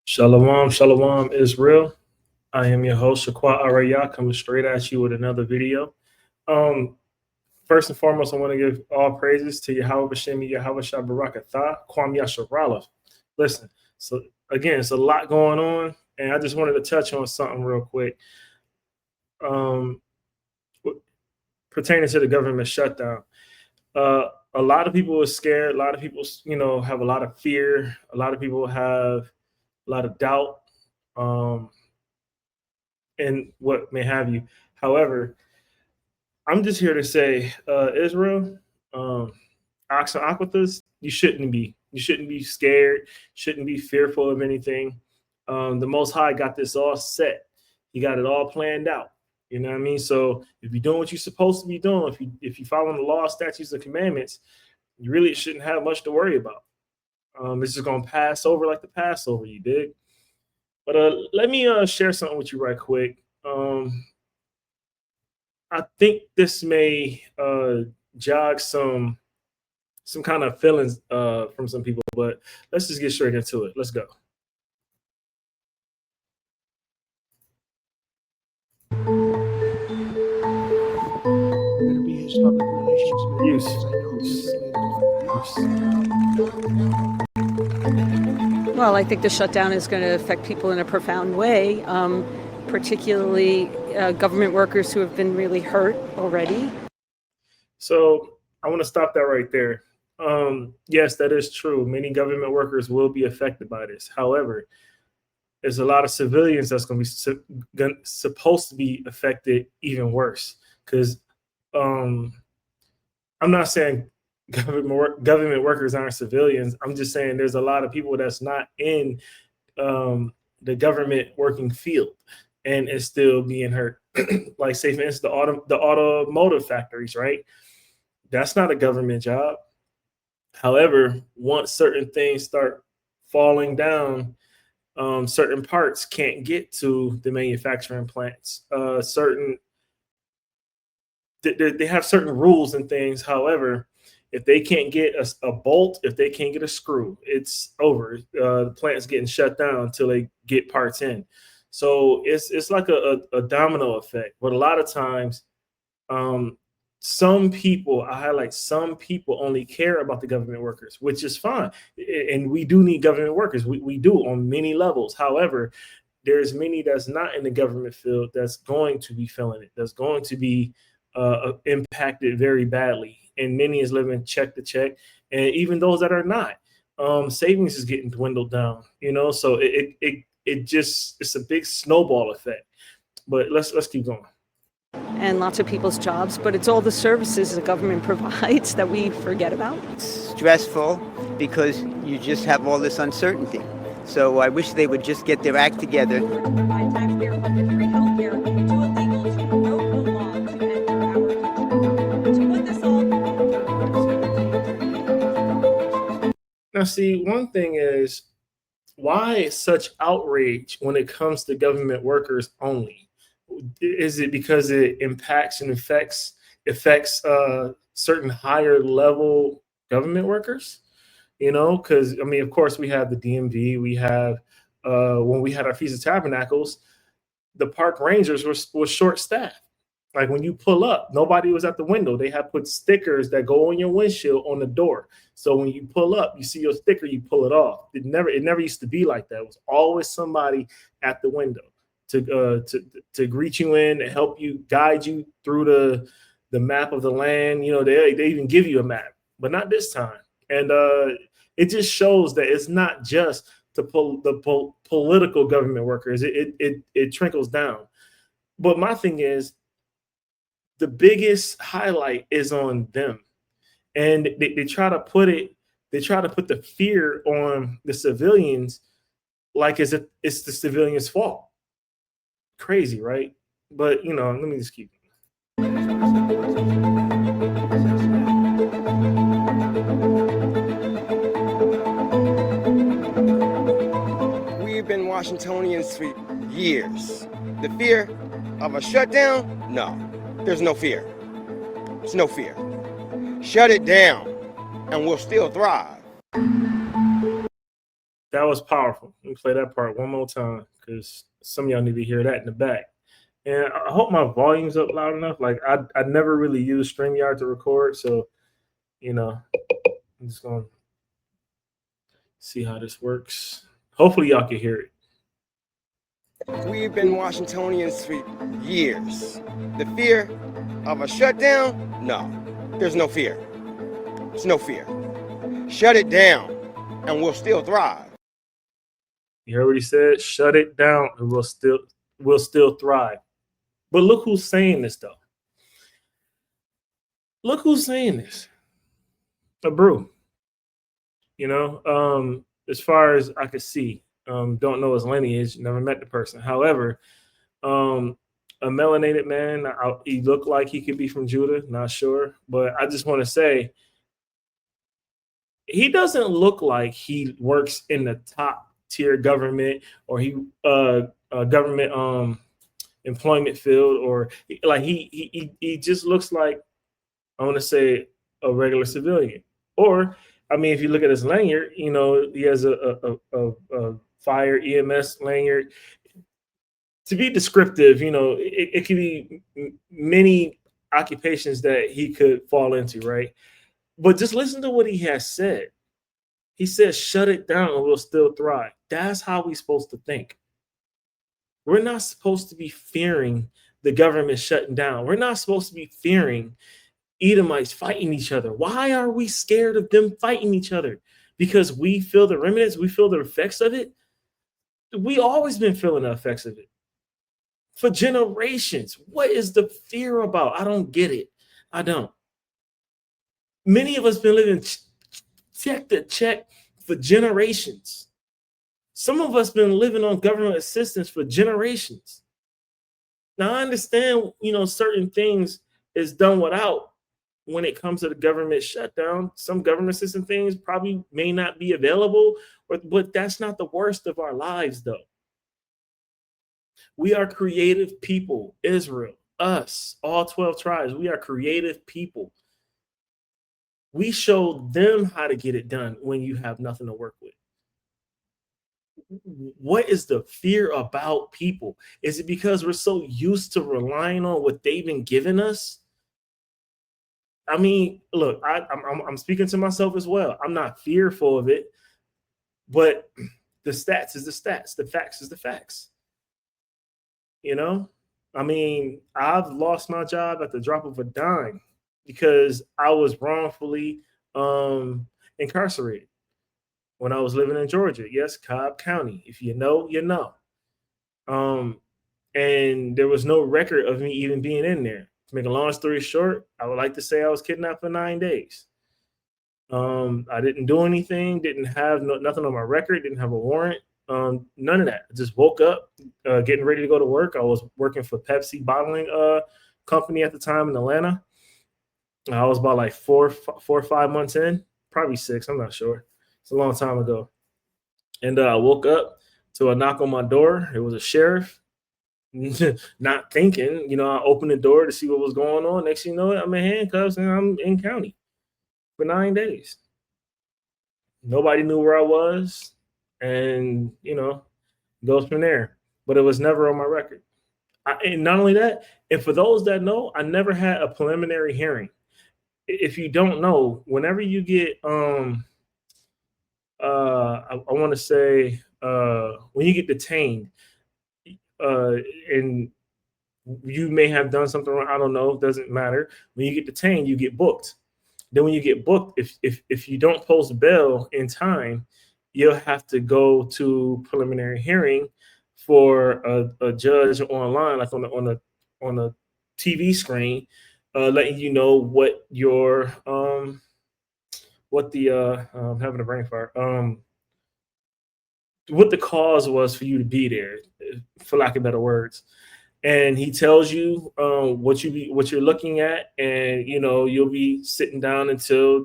Shalom, shalom, Israel. I am your host, Shaqua Araya, coming straight at you with another video. Um, First and foremost, I want to give all praises to Yahweh Bashemi, Yahweh Shabarakatah, Kwam Yasharallah. Listen, so again, it's a lot going on, and I just wanted to touch on something real quick. Um, Pertaining to the government shutdown. Uh, a lot of people are scared. A lot of people, have a lot of fear. A lot of people have a lot of doubt. Um, and what may have you. However, I'm just here to say, Israel, um, Ox and Aquathus, you shouldn't be. You shouldn't be scared. Shouldn't be fearful of anything. The Most High got this all set. He got it all planned out. You know what I mean? So if you're doing what you're supposed to be doing, if you following the law, statutes, and commandments, you really shouldn't have much to worry about. It's just gonna pass over like the Passover. You did. But let me share something with you right quick. I think this may jog some kind of feelings from some people, but let's just get straight into it. Let's go. Better be his public relations man, Use. because I know Use. Well, I think the shutdown is going to affect people in a profound way, particularly government workers who have been really hurt already. So I want to stop that right there. Yes, that is true. Many government workers will be affected by this. However, there's a lot of civilians that's going to be supposed to be affected even worse. Because I'm not saying government workers aren't civilians. I'm just saying there's a lot of people that's not in the government working field and is still being hurt. Like, say for instance, the automotive factories, right? That's not a government job. However, once certain things start falling down, certain parts can't get to the manufacturing plants. They have certain rules and things. However, if they can't get a bolt, if they can't get a screw, it's over. The plant's getting shut down until they get parts in. So it's like a domino effect. But a lot of times, um, some people, I highlight, some people only care about the government workers, which is fine. And we do need government workers. We do on many levels. However, there's many that's not in the government field that's going to be feeling it, that's going to be impacted very badly. And many is living check to check. And even those that are not, savings is getting dwindled down, so it just, it's a big snowball effect. But let's keep going. And lots of people's jobs, but it's all the services the government provides that we forget about. It's stressful because you just have all this uncertainty. So I wish they would just get their act together. Taxpayer funded free healthcare to illegal to promote the law to enter our country. To put this all. Now, see, one thing is, why such outrage when it comes to government workers only? Is it because it impacts and affects certain higher level government workers? Because I mean, of course, we have the DMV. We have when we had our Feast of Tabernacles, the park rangers were short staffed. Like, when you pull up, nobody was at the window. They had put stickers that go on your windshield on the door. So when you pull up, you see your sticker, you pull it off. It never used to be like that. It was always somebody at the window to greet you in, to help you, guide you through the map of the land. They even give you a map, but not this time. And it just shows that it's not just the political government workers. It trickles down. But my thing is, the biggest highlight is on them, and they try to put the fear on the civilians, like as if it's the civilians' fault. Crazy, right? But let me just keep. We've been Washingtonians for years. The fear of a shutdown? No, there's no fear. It's no fear. Shut it down, and we'll still thrive. That was powerful. Let me play that part one more time because some of y'all need to hear that in the back. And I hope my volume's up loud enough. Like I never really use StreamYard to record, so I'm just gonna see how this works. Hopefully y'all can hear it. We've been Washingtonians for years. The fear of a shutdown? No, there's no fear. There's no fear. Shut it down, and we'll still thrive. You heard what he said? Shut it down, and we'll still thrive. But look who's saying this, though. Look who's saying this. A brew. As far as I could see, don't know his lineage, never met the person. However, a melanated man, he looked like he could be from Judah, not sure. But I just want to say, he doesn't look like he works in the top tier government or he government employment field, or like he just looks like, I want to say, a regular civilian. Or I mean, if you look at his lanyard, he has a fire EMS lanyard. To be descriptive, it could be many occupations that he could fall into, right? But just listen to what he has said. He says, shut it down and we'll still thrive. That's how we're supposed to think. We're not supposed to be fearing the government shutting down. We're not supposed to be fearing Edomites fighting each other. Why are we scared of them fighting each other? Because we feel the remnants, we feel the effects of it. We always been feeling the effects of it for generations. What is the fear about? I don't get it. I don't. Many of us been living check to check for generations. Some of us been living on government assistance for generations. Now I understand, certain things is done without when it comes to the government shutdown. Some government assistance things probably may not be available, but that's not the worst of our lives, though. We are creative people. Israel, us, all 12 tribes, we are creative people. We showed them how to get it done when you have nothing to work with. What is the fear about people? Is it because we're so used to relying on what they've been giving us? I mean, look, I'm speaking to myself as well. I'm not fearful of it, but the stats is the stats. The facts is the facts. I mean, I've lost my job at the drop of a dime because I was wrongfully incarcerated when I was living in Georgia. Yes, Cobb County. If you know, you know. And there was no record of me even being in there. To make a long story short, I would like to say I was kidnapped for 9 days. I didn't do anything, didn't have nothing on my record, didn't have a warrant, none of that. I just woke up, getting ready to go to work. I was working for Pepsi bottling company at the time in Atlanta. I was about like 4 or 5 months in, probably 6, I'm not sure. It's a long time ago. And I woke up to a knock on my door. It was a sheriff. Not thinking, I opened the door to see what was going on. Next thing you know, I'm in handcuffs and I'm in county for 9 days. Nobody knew where I was, and goes from there. But it was never on my record. And not only that, and for those that know, I never had a preliminary hearing. If you don't know, whenever you get I want to say when you get detained, and you may have done something wrong, I don't know, it doesn't matter. When you get detained, you get booked. Then when you get booked, if you don't post bail in time, you'll have to go to preliminary hearing for a judge online, like on a TV screen, letting you know what your I'm having a brain fart. What the cause was for you to be there, for lack of better words. And he tells you what you're looking at, and you'll be sitting down until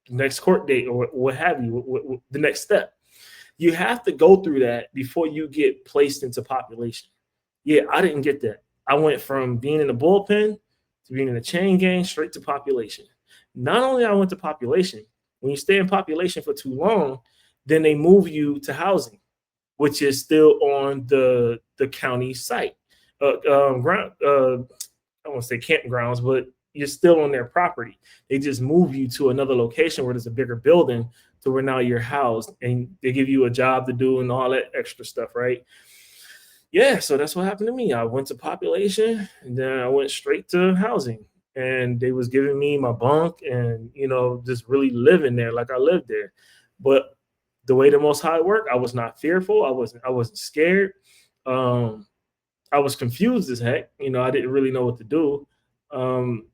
the next court date or what have you, the next step. You have to go through that before you get placed into population. Yeah, I didn't get that. I went from being in the bullpen to being in the chain gang straight to population. Not only I went to population, when you stay in population for too long, then they move you to housing, which is still on the county site. Ground, I won't say campgrounds, but you're still on their property. They just move you to another location where there's a bigger building to where now you're housed, and they give you a job to do and all that extra stuff, right? Yeah, so that's what happened to me. I went to population, and then I went straight to housing, and they was giving me my bunk and just really living there like I lived there. But the way the Most High worked, I was not fearful. I wasn't scared. Um, I was confused as heck. I didn't really know what to do. Um,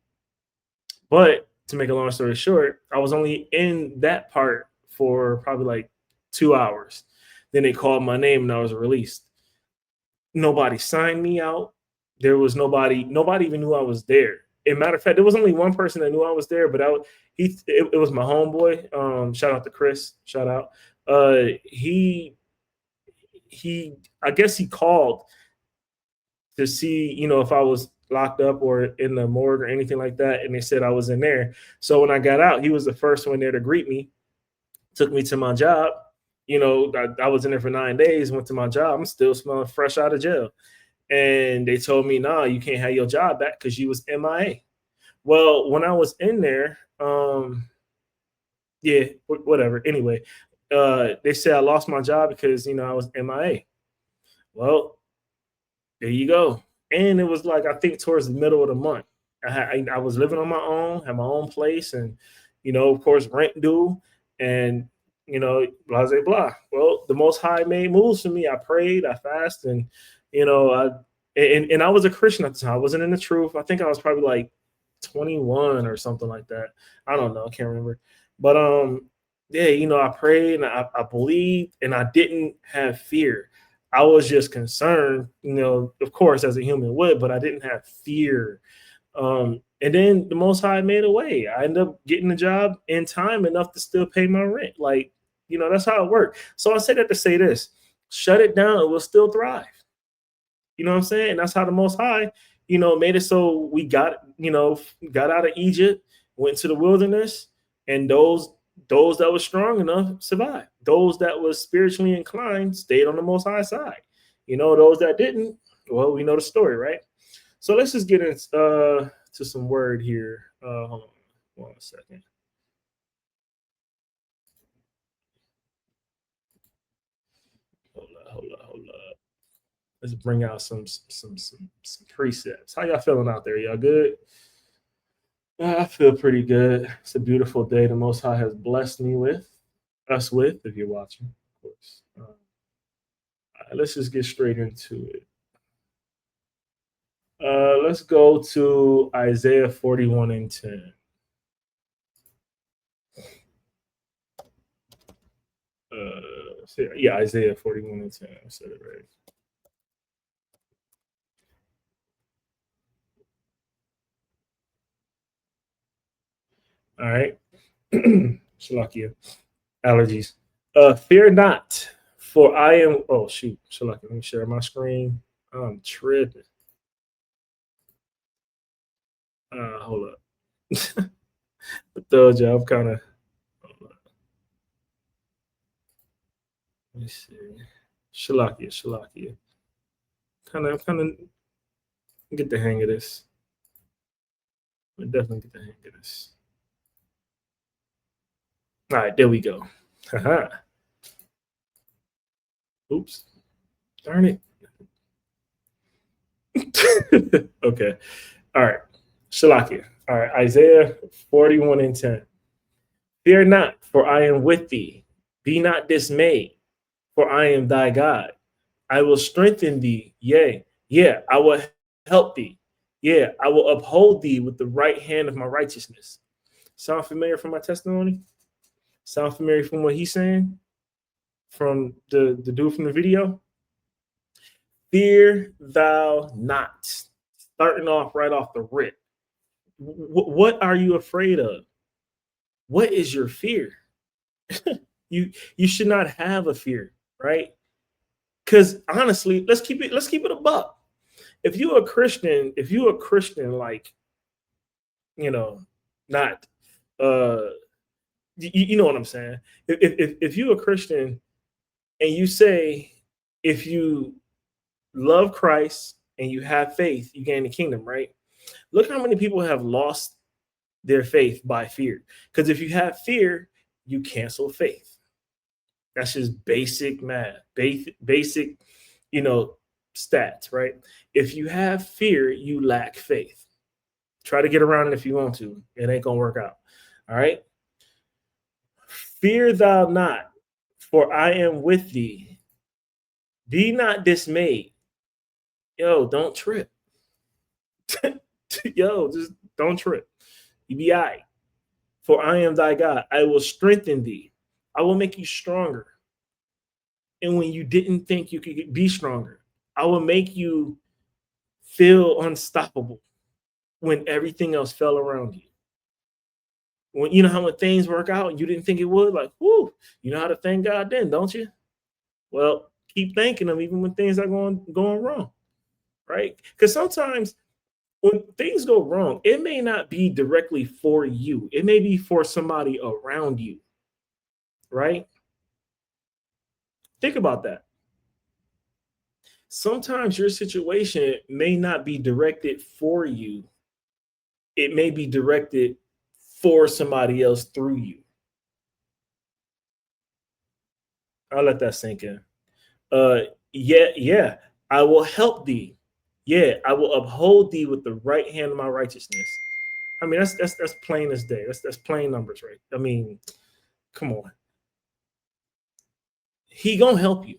but to make a long story short, I was only in that part for probably like 2 hours. Then they called my name and I was released. Nobody signed me out. There was nobody even knew I was there. As a matter of fact, there was only one person that knew I was there, but it was my homeboy. Shout out to Chris. Shout out. He I guess he called to see, if I was locked up or in the morgue or anything like that. And they said I was in there. So when I got out, he was the first one there to greet me, took me to my job. I was in there for 9 days, went to my job. I'm still smelling fresh out of jail. And they told me, nah, you can't have your job back because you was MIA. Well, when I was in there, yeah, whatever. Anyway, they said I lost my job because, I was MIA. Well, there you go. And it was like, I think towards the middle of the month, I was living on my own, had my own place, and, of course, rent due, and, blah, blah, blah. Well, the Most High made moves for me. I prayed, I fasted, and, I was a Christian at the time. I wasn't in the truth. I think I was probably like 21 or something like that. I don't know. I can't remember. But, yeah, I prayed and I believed, and I didn't have fear. I was just concerned, of course, as a human would, but I didn't have fear. And then the Most High made a way. I ended up getting the job in time enough to still pay my rent. Like, that's how it worked. So I say that to say this: shut it down, it will still thrive. You know what I'm saying? And that's how the Most High, made it so we got out of Egypt, went to the wilderness, and those that were strong enough survived. Those that was spiritually inclined stayed on the Most High side. Those that didn't, well, we know the story, right? So let's just get into to some word here. Hold on 1 second. Hold up. Let's bring out some precepts. How y'all feeling out there? Y'all good? I feel pretty good. It's a beautiful day the Most High has blessed me with, us with, if you're watching, of course. All right, let's just get straight into it. Let's go to Isaiah 41 and 10. Yeah, Isaiah 41 and 10. I said it right. All right. Shalakia. Allergies. Fear not, for I am. Oh, shoot. Shalakia. Let me share my screen. I'm tripping. Hold up. I told you I'm kind of. Let me see. Shalakia. Kind of get the hang of this. I definitely get the hang of this. All right, there we go. Haha. Oops. Darn it. Okay. All right. Shalakia. All right. Isaiah 41 and 10. Fear not, for I am with thee. Be not dismayed, for I am thy God. I will strengthen thee. Yea, I will help thee. Yeah, I will uphold thee with the right hand of my righteousness. Sound familiar from my testimony? Sound familiar from what he's saying? From the dude from the video? Fear thou not. Starting off right off the rip. What are you afraid of? What is your fear? You should not have a fear, right? Because honestly, let's keep it a buck. If you're a Christian, like, not You know what I'm saying? If you're a Christian and you say, if you love Christ and you have faith, you gain the kingdom, right? Look how many people have lost their faith by fear. Because if you have fear, you cancel faith. That's just basic math, basic, you know, stats, right? If you have fear, you lack faith. Try to get around it if you want to. It ain't gonna work out. All right. Fear thou not, for I am with thee. Be not dismayed. Yo, don't trip. Yo, just don't trip. You be all right. For I am thy God. I will strengthen thee. I will make you stronger. And when you didn't think you could be stronger, I will make you feel unstoppable when everything else fell around you. When you know how when things work out and you didn't think it would, like, whoo, you know how to thank God then, don't you? Well, keep thanking him even when things are going wrong, right? Because sometimes when things go wrong, it may not be directly for you. It may be for somebody around you, right? Think about that. Sometimes your situation may not be directed for you. It may be directed for somebody else through you. I'll let that sink in. Yeah, I will help thee. Yeah, I will uphold thee with the right hand of my righteousness. I mean, that's plain as day. That's plain numbers, right? I mean, come on. He gonna help you.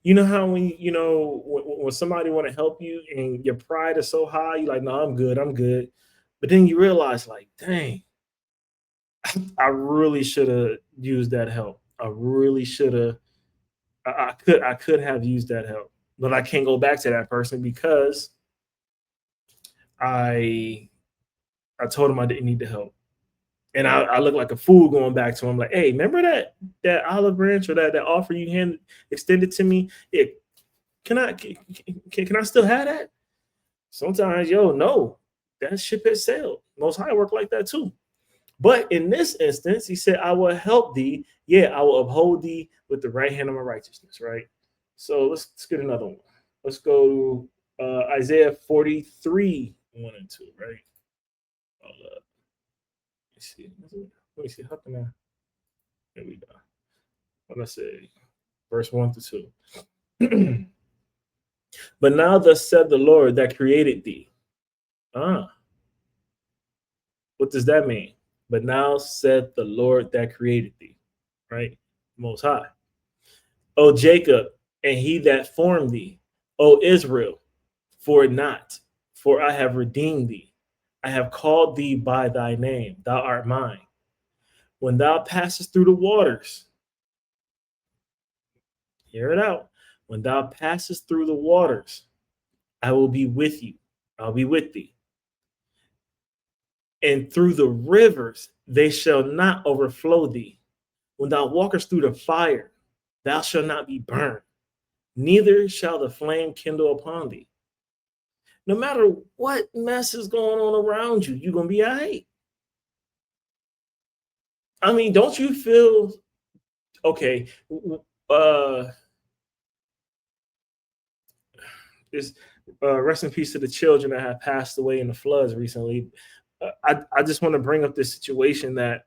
You know how when somebody want to help you and your pride is so high, you're like, no, I'm good. But then you realize, like, dang, I really should have used that help. I really should have. I could have used that help, but I can't go back to that person because I told him I didn't need the help. And I look like a fool going back to him, like, hey, remember that olive branch or that offer you extended to me? Yeah, can I still have that? Sometimes, no, that ship has sailed. Most High work like that too. But in this instance, he said, I will help thee. Yeah, I will uphold thee with the right hand of my righteousness, right? So let's get another one. Let's go Isaiah 43, 1 and 2, right? Hold up. Let me see. How can I? There we go. What did I say? Verse 1 to 2. But now thus said the Lord that created thee. What does that mean? But now said the Lord that created thee, right? Most High. O Jacob, and he that formed thee. O Israel, for I have redeemed thee. I have called thee by thy name. Thou art mine. When thou passest through the waters, hear it out. When thou passest through the waters, I will be with you. I'll be with thee. And through the rivers, they shall not overflow thee. When thou walkest through the fire, thou shalt not be burned, neither shall the flame kindle upon thee. No matter what mess is going on around you, you're going to be all right. I mean, don't you feel, okay, rest in peace to the children that have passed away in the floods recently. I just want to bring up this situation that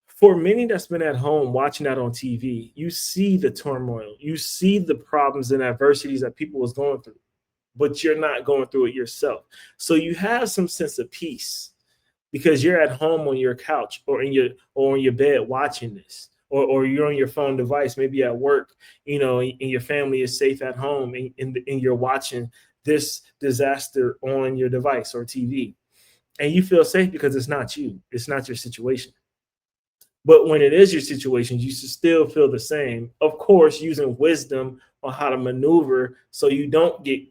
for many that's been at home watching that on TV, you see the turmoil, you see the problems and adversities that people was going through, but you're not going through it yourself. So you have some sense of peace because you're at home on your couch or in your bed watching this, or you're on your phone device, maybe at work, and your family is safe at home, and you're watching this disaster on your device or TV. And you feel safe because it's not you. It's not your situation. But when it is your situation, you should still feel the same. Of course, using wisdom on how to maneuver so you don't get,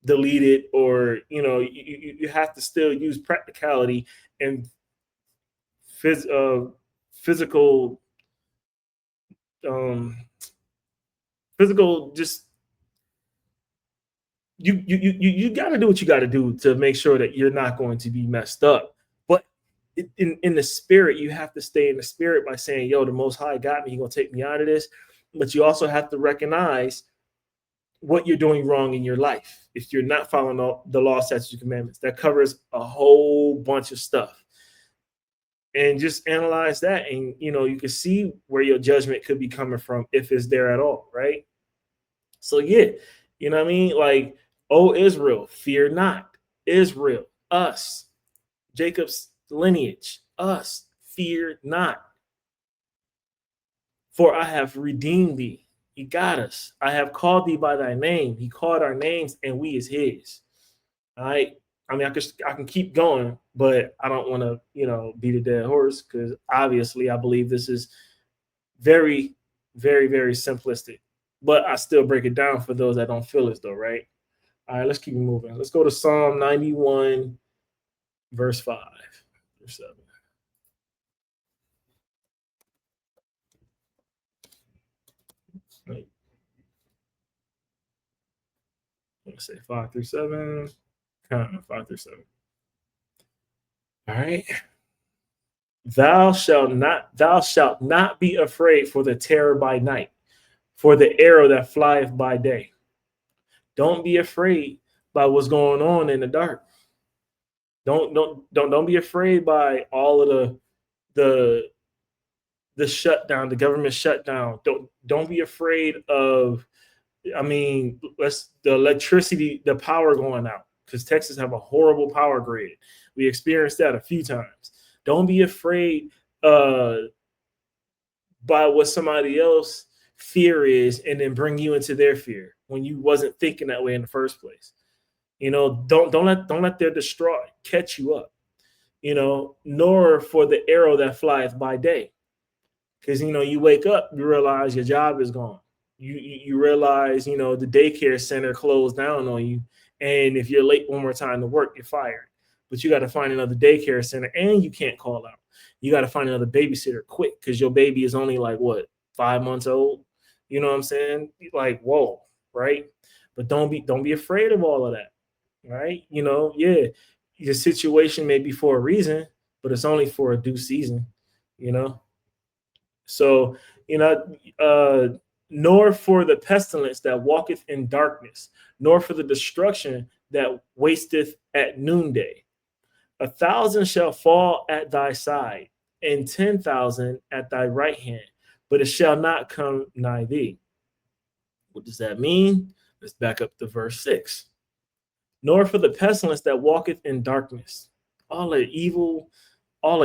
deleted, or, you have to still use practicality and physical, just you got to do what you got to do to make sure that you're not going to be messed up. But in the spirit, you have to stay in the spirit by saying, yo, the Most High got me. He's going to take me out of this. But you also have to recognize what you're doing wrong in your life. If you're not following the law, statutes, and commandments, that covers a whole bunch of stuff. And just analyze that. And, you can see where your judgment could be coming from if it's there at all. Right. So, yeah, you know what I mean? Like, oh, Israel, fear not. Israel, us, Jacob's lineage, us, fear not. For I have redeemed thee. He got us. I have called thee by thy name. He called our names, and we is his. All right. I mean, I can keep going, but I don't want to, beat a dead horse, because obviously I believe this is very, very, very simplistic. But I still break it down for those that don't feel as though, right? All right, let's keep moving. Let's go to Psalm 91, verse 5 or 7. Right. Let's say 5 through 7. 5 through 7. All right. Thou shalt not be afraid for the terror by night, for the arrow that flieth by day. Don't be afraid by what's going on in the dark. Don't be afraid by all of the shutdown, the government shutdown. Don't be afraid of, the electricity, the power going out, because Texas have a horrible power grid. We experienced that a few times. Don't be afraid by what somebody else fear is, and then bring you into their fear when you wasn't thinking that way in the first place. Don't let their destroy catch you up. Nor for the arrow that flieth by day, because you wake up, you realize your job is gone. You realize the daycare center closed down on you, and if you're late one more time to work, you're fired. But you got to find another daycare center, and you can't call out. You got to find another babysitter quick, because your baby is only like 5 months old. You know what I'm saying? Like, whoa, right? But don't be afraid of all of that, right? Yeah, your situation may be for a reason, but it's only for a due season. So nor for the pestilence that walketh in darkness, nor for the destruction that wasteth at noonday. 1,000 shall fall at thy side, and 10,000 at thy right hand, but it shall not come nigh thee. What does that mean? Let's back up to verse 6. Nor for the pestilence that walketh in darkness. All the evil, I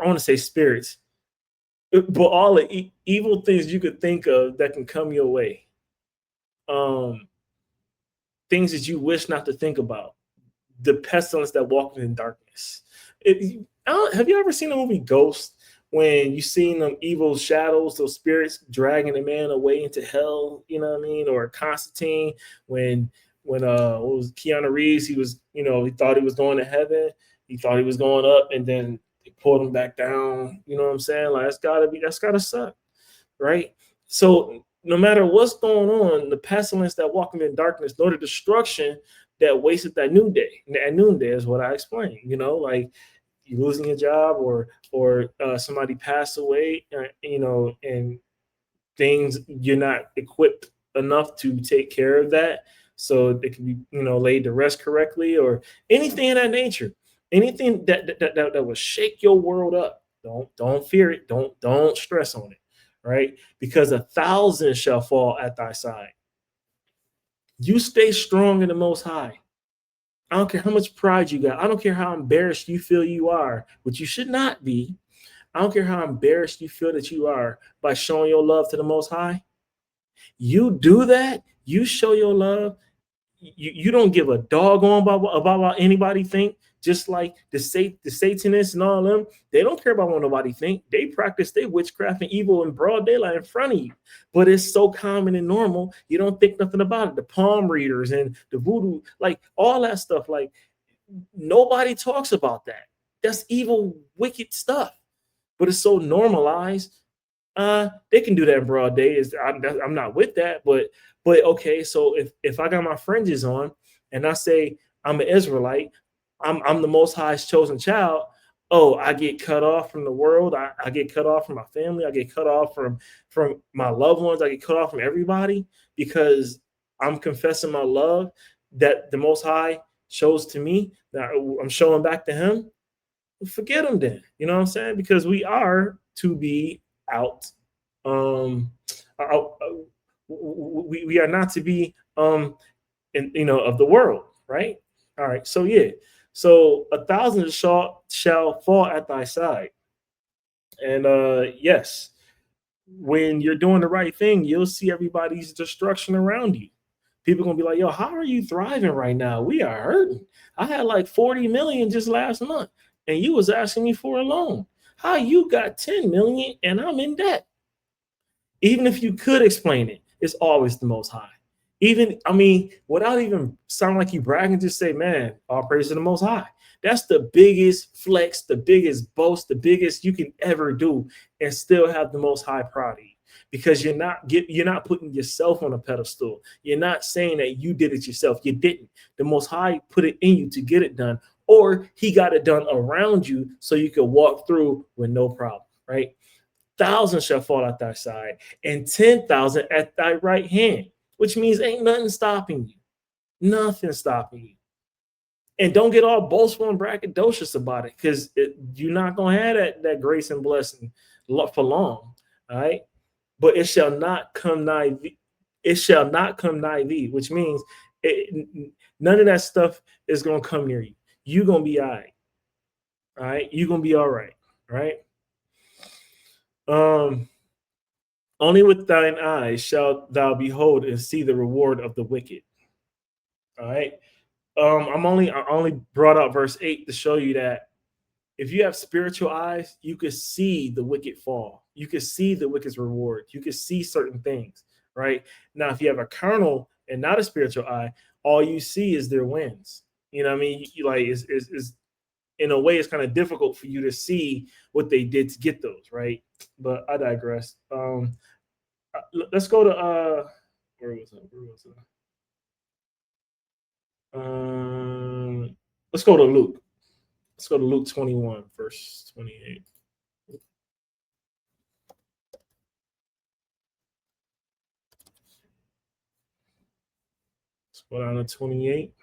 want to say spirits, but all the evil things you could think of that can come your way. Things that you wish not to think about. The pestilence that walketh in darkness. Have you ever seen the movie Ghost, when you seen them evil shadows, those spirits dragging a man away into hell? You know what I mean? Or Constantine, when what was Keanu Reeves? He was, he thought he was going to heaven. He thought he was going up, and then they pulled him back down. You know what I'm saying? Like, that's gotta suck, right? So no matter what's going on, the pestilence that walketh in darkness, nor the destruction that wasteth at noonday. At noonday is what I explained. Like, you losing your job, or somebody passed away, and things, you're not equipped enough to take care of that, so they can be laid to rest correctly, or anything of that nature. Anything that will shake your world up. Don't fear it. Don't stress on it, right? Because 1,000 shall fall at thy side. You stay strong in the Most High. I don't care how much pride you got. I don't care how embarrassed you feel you are, which you should not be. I don't care how embarrassed you feel that you are by showing your love to the Most High. You do that, you show your love. You don't give a doggone about what anybody think. Just like the Satanists and all of them, they don't care about what nobody think. They practice their witchcraft and evil in broad daylight in front of you. But it's so common and normal, you don't think nothing about it. The palm readers and the voodoo, like all that stuff, like nobody talks about that. That's evil, wicked stuff. But it's so normalized. They can do that in broad day. I'm not with that, but okay. So if I got my fringes on and I say I'm an Israelite, I'm the Most High's chosen child, oh, I get cut off from the world. I get cut off from my family. I get cut off from my loved ones. I get cut off from everybody because I'm confessing my love that the Most High shows to me, that I'm showing back to him. Forget him then. You know what I'm saying? Because we are to be out. Out, we are not to be of the world, right? All right. So yeah. So 1,000 shall fall at thy side. And yes, when you're doing the right thing, you'll see everybody's destruction around you. People gonna be like, yo, how are you thriving right now? We are hurting. I had like 40 million just last month, and you was asking me for a loan. How you got 10 million and I'm in debt? Even if you could explain it, it's always the Most High. Even, I mean, without even sounding like you bragging, just say, man, all praise to the Most High. That's the biggest flex, the biggest boast, the biggest you can ever do, and still have the Most High proud of you, because you're not putting yourself on a pedestal. You're not saying that you did it yourself. You didn't. The Most High put it in you to get it done, or he got it done around you so you could walk through with no problem, right? 1,000 shall fall at thy side, and 10,000 at thy right hand, which means ain't nothing stopping you. Nothing stopping you. And don't get all boastful and braggadocious about it, because you're not going to have that grace and blessing for long. All right. But it shall not come nigh thee. It shall not come nigh thee, which means none of that stuff is going to come near you. You're going to be all right. All right. You're going to be all right. Right. Only with thine eyes shalt thou behold and see the reward of the wicked. All right. I only brought out verse 8 to show you that if you have spiritual eyes, you could see the wicked fall. You could see the wicked's reward. You could see certain things, right? Now, if you have a carnal and not a spiritual eye, all you see is their wins. You know what I mean? Is in a way, it's kind of difficult for you to see what they did to get those, right? But I digress. Let's go to where was it? Let's go to Luke. Let's go to Luke 21, verse 28. Let's go down to 28.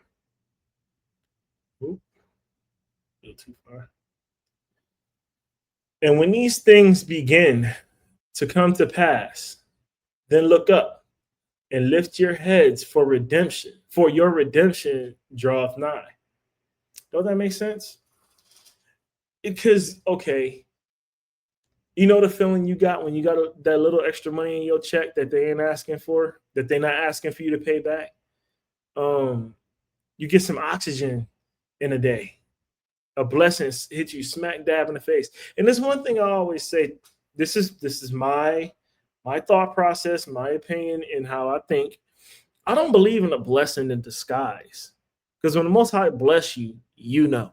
Oop, a little too far. And when these things begin to come to pass, then look up and lift your heads for redemption, for your redemption draweth nigh. Don't that make sense? Because, okay, you know the feeling you got when you got that little extra money in your check that they ain't asking for, that they're not asking for you to pay back? You get some oxygen in a day. A blessing hits you smack dab in the face. And there's one thing I always say, this is my thought process, my opinion, and how I think. I don't believe in a blessing in disguise, because when the Most High bless you, you know.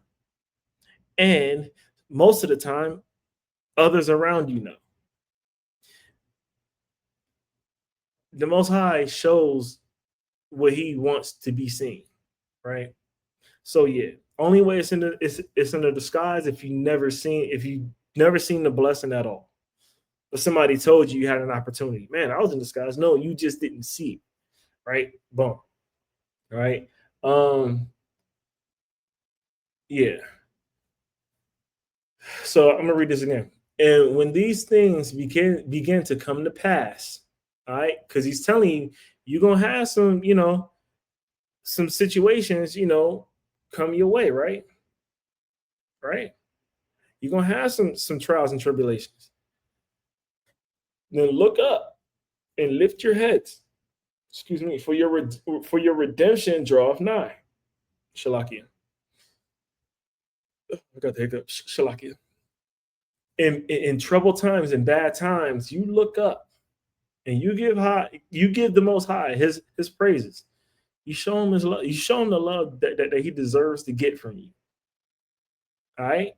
And most of the time, others around you know. The Most High shows what he wants to be seen, right? So yeah, only way it's in the disguise if you never seen the blessing at all. But somebody told you had an opportunity. Man, I was in disguise. No, you just didn't see it. Right? Boom. All right. Yeah. So I'm gonna read this again. And when these things begin to come to pass, all right, because he's telling you, you're gonna have some, some situations, come your way, right? Right? You're gonna have some trials and tribulations. Then look up and lift your heads. Excuse me, for your redemption draweth nigh. Shalakia. I got the hiccup. Shalakia. In troubled times and bad times, you look up and you give the Most High his praises. You show him his love. You show him the love that he deserves to get from you. All right?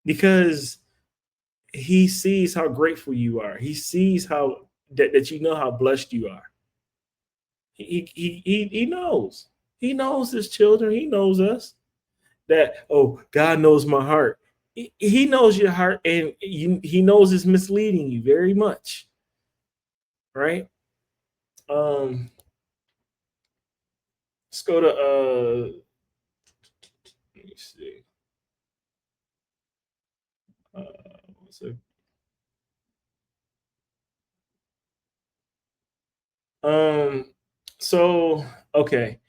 Because he sees how grateful you are. He sees how that you know how blessed you are. He knows. He knows his children. He knows us. that, oh, God knows my heart. He knows your heart, and he knows it's misleading you very much, right? Let's go to let me see. What's it? So okay.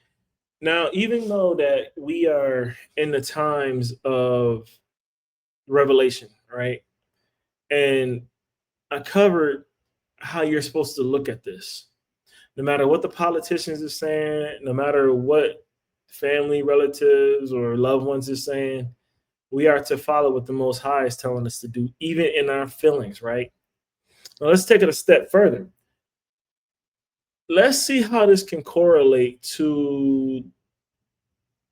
Now, even though that we are in the times of revelation, right? And I covered how you're supposed to look at this. No matter what the politicians are saying, no matter what family, relatives, or loved ones are saying, we are to follow what the Most High is telling us to do, even in our feelings, right? Now, let's take it a step further. Let's see how this can correlate to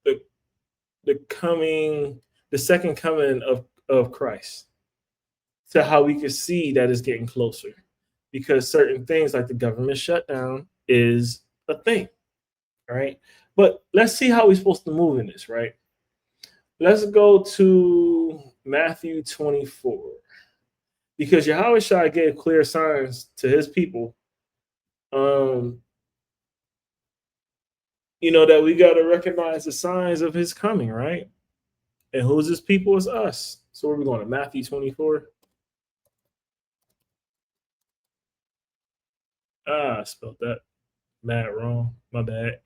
the the second coming of Christ, to how we can see that it's getting closer, because certain things like the government shutdown is a thing, right? But let's see how we're supposed to move in this, right? Let's go to Matthew 24, because Yahweh Shai gave clear signs to his people. That we got to recognize the signs of his coming, right? And who's his people? Is us. So where are we going to? Matthew 24. I spelled that mad wrong. My bad.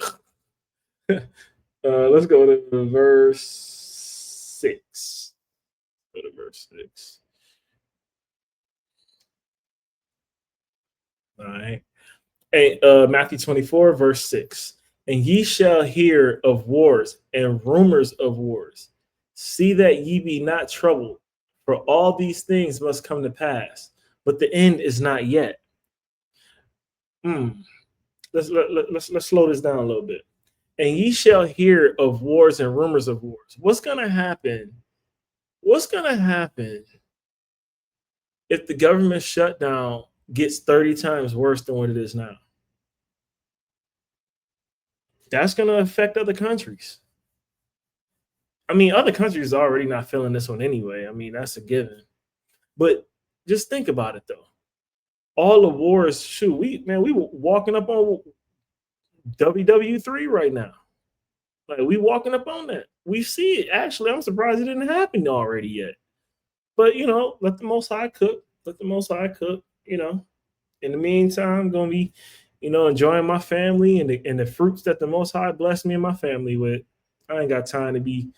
Let's go to verse 6. Go to verse 6. All right. Hey, Matthew 24, verse 6. And ye shall hear of wars and rumors of wars. See that ye be not troubled, for all these things must come to pass, but the end is not yet. Let's slow this down a little bit. And ye shall hear of wars and rumors of wars. What's going to happen? What's going to happen if the government shutdown gets 30 times worse than what it is now? That's going to affect other countries. I mean, other countries are already not feeling this one anyway. I mean, that's a given. But just think about it, though. All the wars, shoot, we were walking up on WW3 right now. Like, we walking up on that. We see it. Actually, I'm surprised it didn't happen already yet. But, let the Most High cook. Let the Most High cook, In the meantime, I'm going to be, enjoying my family and the fruits that the Most High blessed me and my family with. I ain't got time to be,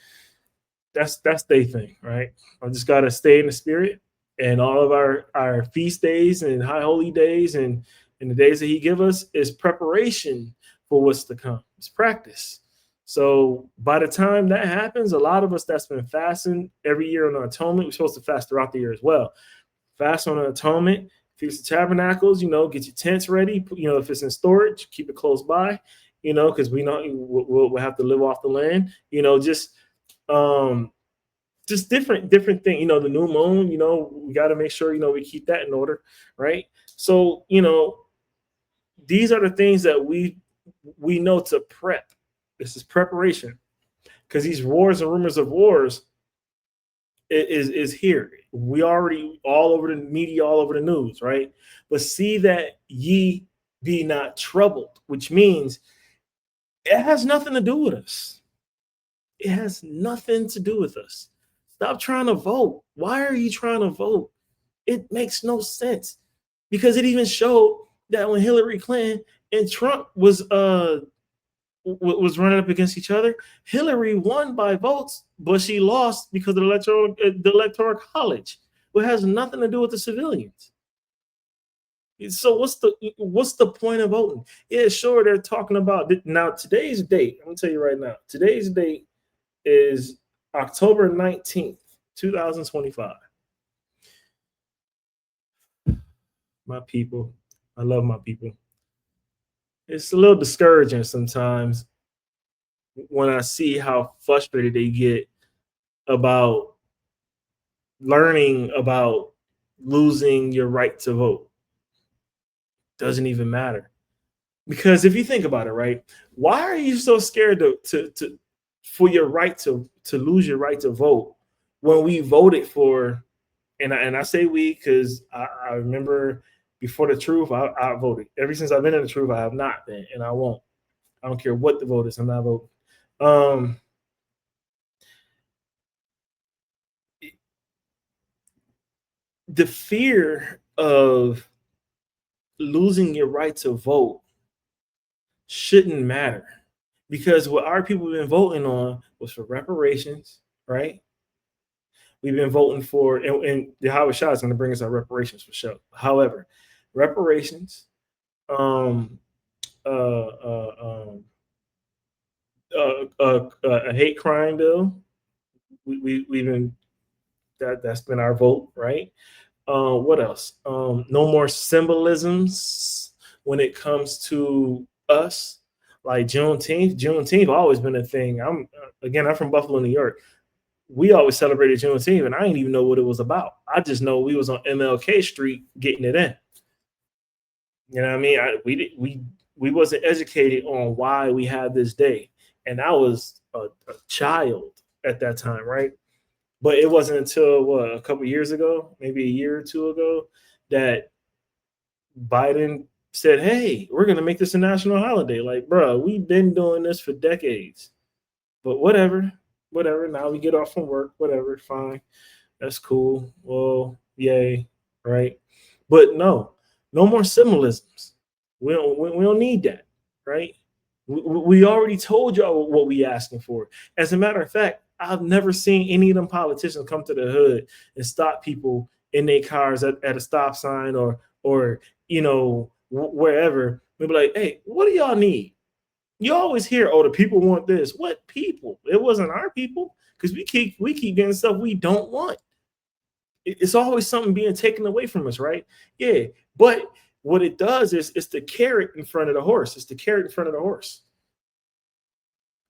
that's their thing, right? I just got to stay in the spirit, and all of our feast days and high holy days and the days that he give us is preparation for what's to come. It's practice. So by the time that happens, a lot of us that's been fasting every year on the atonement, we're supposed to fast throughout the year as well. Fast on the atonement, Feast of Tabernacles, get your tents ready. If it's in storage, keep it close by, because we know we'll have to live off the land. Just different thing. The new moon, we got to make sure we keep that in order, right? So these are the things that we know to prep. This is preparation, because these wars and rumors of wars is here. We already all over the media, all over the news, right? But see that ye be not troubled, which means it has nothing to do with us. It has nothing to do with us. Stop trying to vote. Why are you trying to vote? It makes no sense, because it even showed that when Hillary Clinton and Trump was running up against each other, Hillary won by votes, but she lost because of the electoral college, which has nothing to do with the civilians. So what's the point of voting? Yeah, sure, they're talking about now. Today's date, I'm gonna tell you right now. Today's date is October 19th, 2025. My people, I love my people. It's a little discouraging sometimes when I see how frustrated they get about learning about losing your right to vote. Doesn't even matter. Because if you think about it, right, why are you so scared to for your right to lose your right to vote when we voted for, and I say we because I remember before the truth, I voted. Ever since I've been in the truth, I have not been, and I won't. I don't care what the vote is, I'm not voting. The fear of losing your right to vote shouldn't matter, because what our people have been voting on was for reparations, right? We've been voting for, and the Howard Shah is going to bring us our reparations for sure. However, reparations, um, a hate crime bill, we've been that's been our vote, right? What else? No more symbolisms when it comes to us, like Juneteenth. Juneteenth always been a thing. I'm from Buffalo, New York. We always celebrated Juneteenth, and I didn't even know what it was about. I just know we was on MLK Street getting it in. You know what I mean? We wasn't educated on why we had this day, and I was a child at that time, right? But it wasn't until a couple years ago, maybe a year or two ago, that Biden said, "Hey, we're going to make this a national holiday." Like, bro, we've been doing this for decades. But whatever. Now we get off from work. Whatever, fine, that's cool. Well, yay, right? But no more symbolisms. We don't need that, right? We already told y'all what we asking for. As a matter of fact, I've never seen any of them politicians come to the hood and stop people in their cars at a stop sign or wherever. We'll be like, hey, what do y'all need? You always hear, oh, the people want this. What people? It wasn't our people, because we keep getting stuff we don't want. It's always something being taken away from us, right? Yeah, but what it does is it's the carrot in front of the horse. It's the carrot in front of the horse.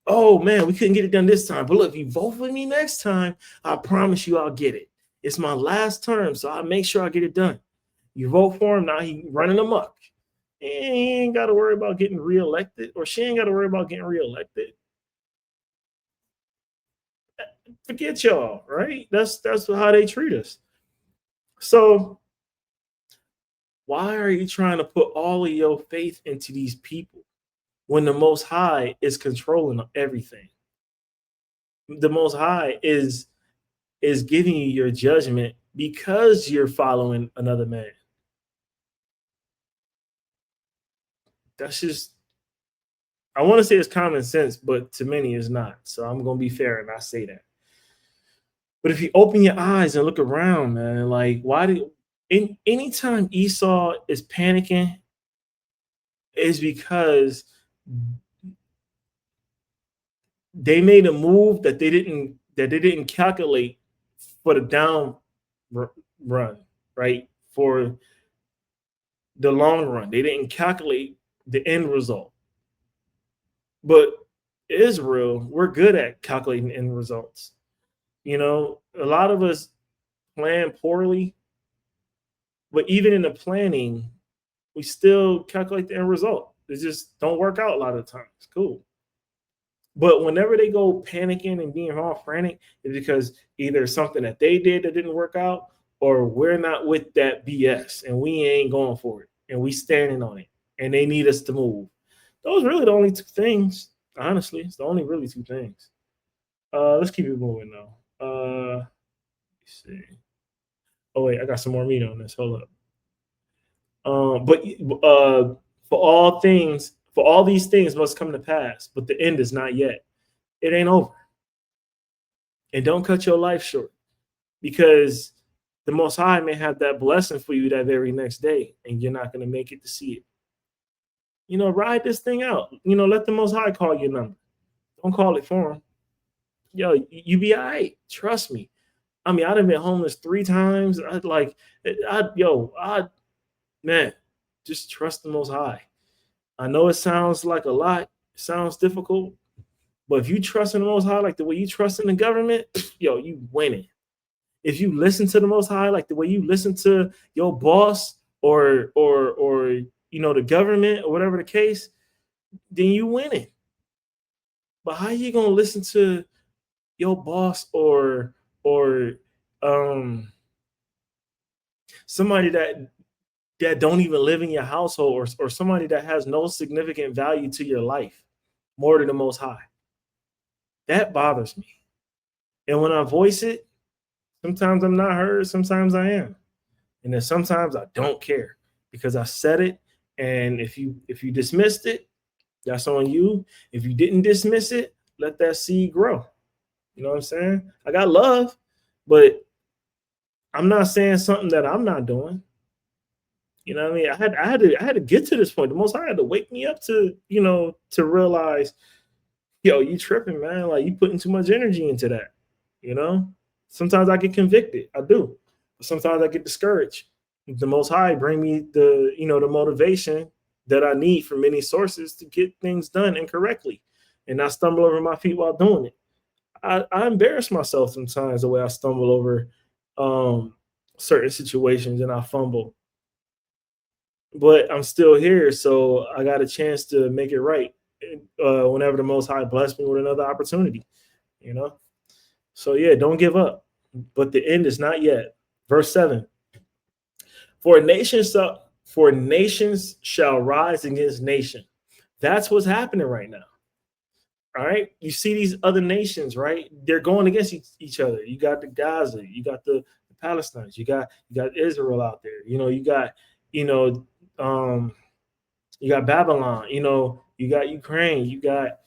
Oh man, we couldn't get it done this time. But look, if you vote for me next time, I promise you I'll get it. It's my last term, so I'll make sure I get it done. You vote for him, now he running amok. He ain't got to worry about getting reelected, or she ain't got to worry about getting reelected. Forget y'all, right? That's how they treat us. So why are you trying to put all of your faith into these people when the Most High is controlling everything? The Most High is giving you your judgment because you're following another man. That's just, I want to say it's common sense, but to many it's not. So I'm going to be fair and I say that. But if you open your eyes and look around, man, like anytime Esau is panicking, is because they made a move that they didn't calculate for the down run, right? For the long run, they didn't calculate the end result. But Israel, we're good at calculating end results. You know, a lot of us plan poorly, but even in the planning, we still calculate the end result. It just don't work out a lot of the times. Cool. But whenever they go panicking and being all frantic, it's because either something that they did that didn't work out, or we're not with that BS and we ain't going for it and we standing on it and they need us to move. Those are really the only two things. Honestly, it's the only really two things. Let's keep it moving though. Let's see. Oh wait, I got some more meat on this. Hold up. But for all these things must come to pass, but the end is not yet. It ain't over. And don't cut your life short, because the Most High may have that blessing for you that very next day, and you're not going to make it to see it. You know, ride this thing out. You know, let the Most High call your number. Don't call it for him. Yo, you be all right. Trust me. I mean, I've been homeless 3 times. Man, just trust the Most High. I know it sounds like a lot. It sounds difficult. But if you trust in the Most High like the way you trust in the government, yo, you winning. If you listen to the Most High like the way you listen to your boss or the government or whatever the case, then you winning. But how you gonna listen to your boss or um somebody that don't even live in your household, or somebody that has no significant value to your life more than the Most High? That bothers me. And when I voice it, sometimes I'm not heard, sometimes I am. And then sometimes I don't care because I said it. And if you dismissed it, that's on you. If you didn't dismiss it, let that seed grow. You know what I'm saying? I got love, but I'm not saying something that I'm not doing. You know what I mean? I had to get to this point. The Most High had to wake me up to realize, yo, you tripping, man. Like, you putting too much energy into that. You know, sometimes I get convicted. I do. But sometimes I get discouraged. The Most High bring me the motivation that I need from many sources to get things done incorrectly, and I stumble over my feet while doing it. I embarrass myself sometimes the way I stumble over certain situations and I fumble, but I'm still here, so I got a chance to make it right whenever the Most High bless me with another opportunity. You know, so yeah, don't give up. But the end is not yet. Verse 7: For nations shall rise against nation. That's what's happening right now. All right. You see these other nations, right? They're going against each other. You got the Gaza, you got the Palestinians, you got Israel out there. You know, um, you got Babylon, you got Ukraine, you got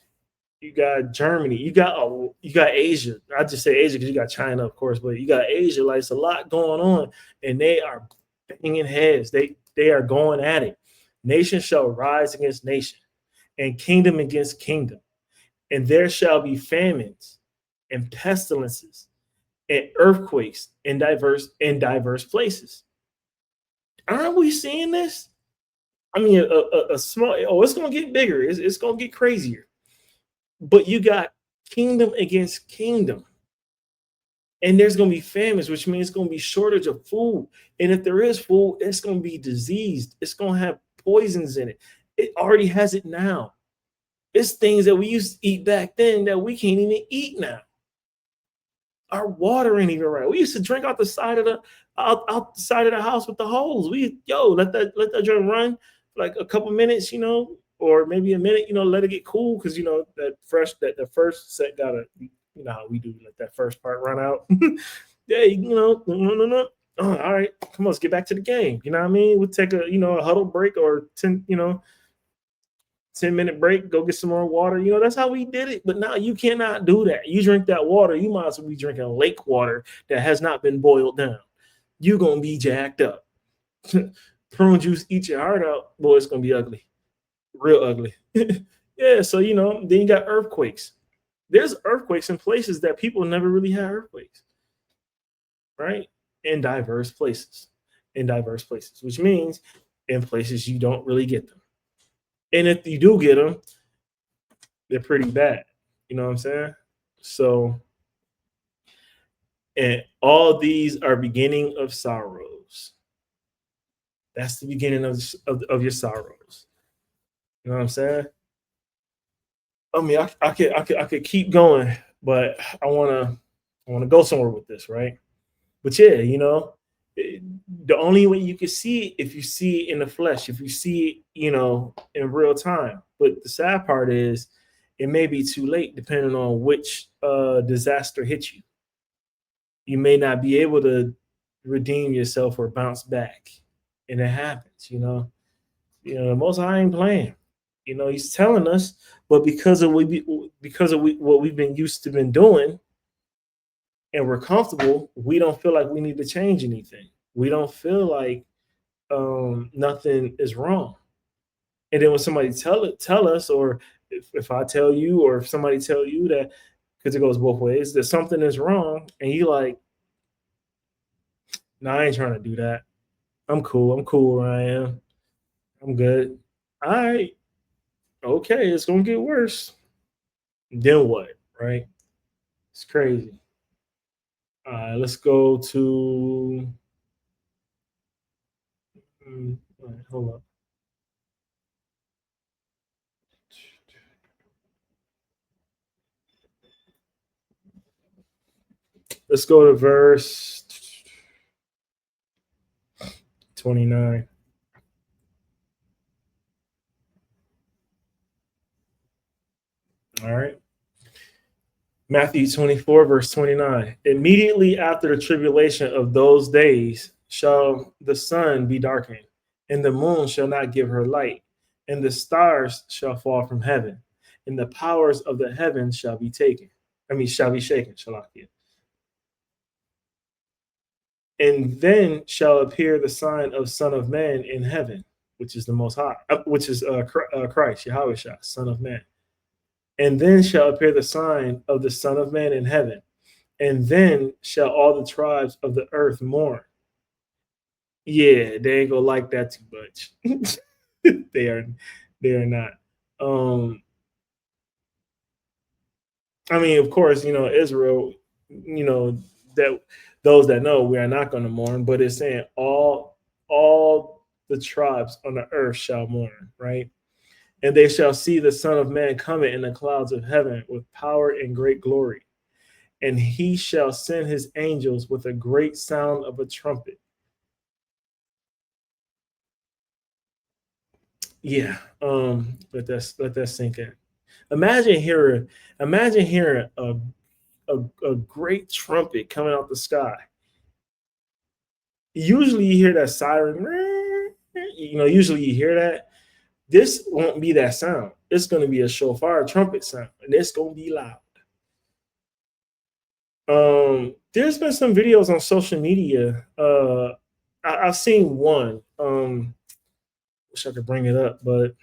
Germany, you got Asia. I just say Asia because you got China, of course, but you got Asia. Like, it's a lot going on, and they are banging heads. They are going at it. Nation shall rise against nation, and kingdom against kingdom, and there shall be famines and pestilences and earthquakes in diverse places. Aren't we seeing this? I mean, a small. Oh, it's going to get bigger. It's going to get crazier. But you got kingdom against kingdom, and there's going to be famines, which means it's going to be shortage of food. And if there is food, it's going to be diseased. It's going to have poisons in it. It already has it now. It's things that we used to eat back then that we can't even eat now. Our water ain't even right. We used to drink out the side of the side of the house with the hose. Let that joint run for like a couple minutes, or maybe a minute, let it get cool, because that the first set gotta, how we do, let that first part run out. Yeah, no. Oh, all right, come on, let's get back to the game. You know what I mean? We'll take a huddle break, or 10-minute break, go get some more water. That's how we did it. But now you cannot do that. You drink that water, you might as well be drinking lake water that has not been boiled down. You're going to be jacked up. Prune juice eat your heart out. Boy, it's going to be ugly. Real ugly. Yeah, so, then you got earthquakes. There's earthquakes in places that people never really had earthquakes, right? In diverse places. Which means in places you don't really get them. And if you do get them, they're pretty bad. You know what I'm saying? So, and all these are beginning of sorrows. That's the beginning of your sorrows. You know what I'm saying? I mean, I could keep going, but I wanna go somewhere with this, right? But yeah, the only way you can see it if you see it in the flesh, if you see it, in real time. But the sad part is, it may be too late depending on which disaster hits you. You may not be able to redeem yourself or bounce back, and it happens. The Most High ain't playing. He's telling us, but because of what we've been used to been doing, and we're comfortable, we don't feel like we need to change anything. We don't feel like nothing is wrong. And then when somebody tell us, or if I tell you, or if somebody tell you that, because it goes both ways, that something is wrong, and you like, no, I ain't trying to do that. I'm cool. I'm cool where I am. I'm good. All right. Okay, it's gonna get worse. Then what? Right? It's crazy. All right, let's go to. All right, hold up. Let's go to verse 29. All right. Matthew 24, verse 29. Immediately after the tribulation of those days shall the sun be darkened, and the moon shall not give her light, and the stars shall fall from heaven, and the powers of the heavens shall be taken. Shall be shaken. Shalakia. And then shall appear the sign of Son of Man in heaven, which is the Most High, which is Christ, Yahweh, Son of Man. And then shall appear the sign of the Son of Man in heaven. And then shall all the tribes of the earth mourn. Yeah, they ain't gonna like that too much. they are not. I mean, of course, Israel, that those that know, we are not going to mourn, but it's saying all the tribes on the earth shall mourn, right? And they shall see the Son of Man coming in the clouds of heaven with power and great glory. And he shall send his angels with a great sound of a trumpet. Yeah, let that sink in. Imagine hearing a great trumpet coming out the sky. Usually you hear that siren, usually you hear that. This won't be that sound. It's going to be a shofar trumpet sound, and it's going to be loud. There's been some videos on social media. I've seen one. Wish I could bring it up, but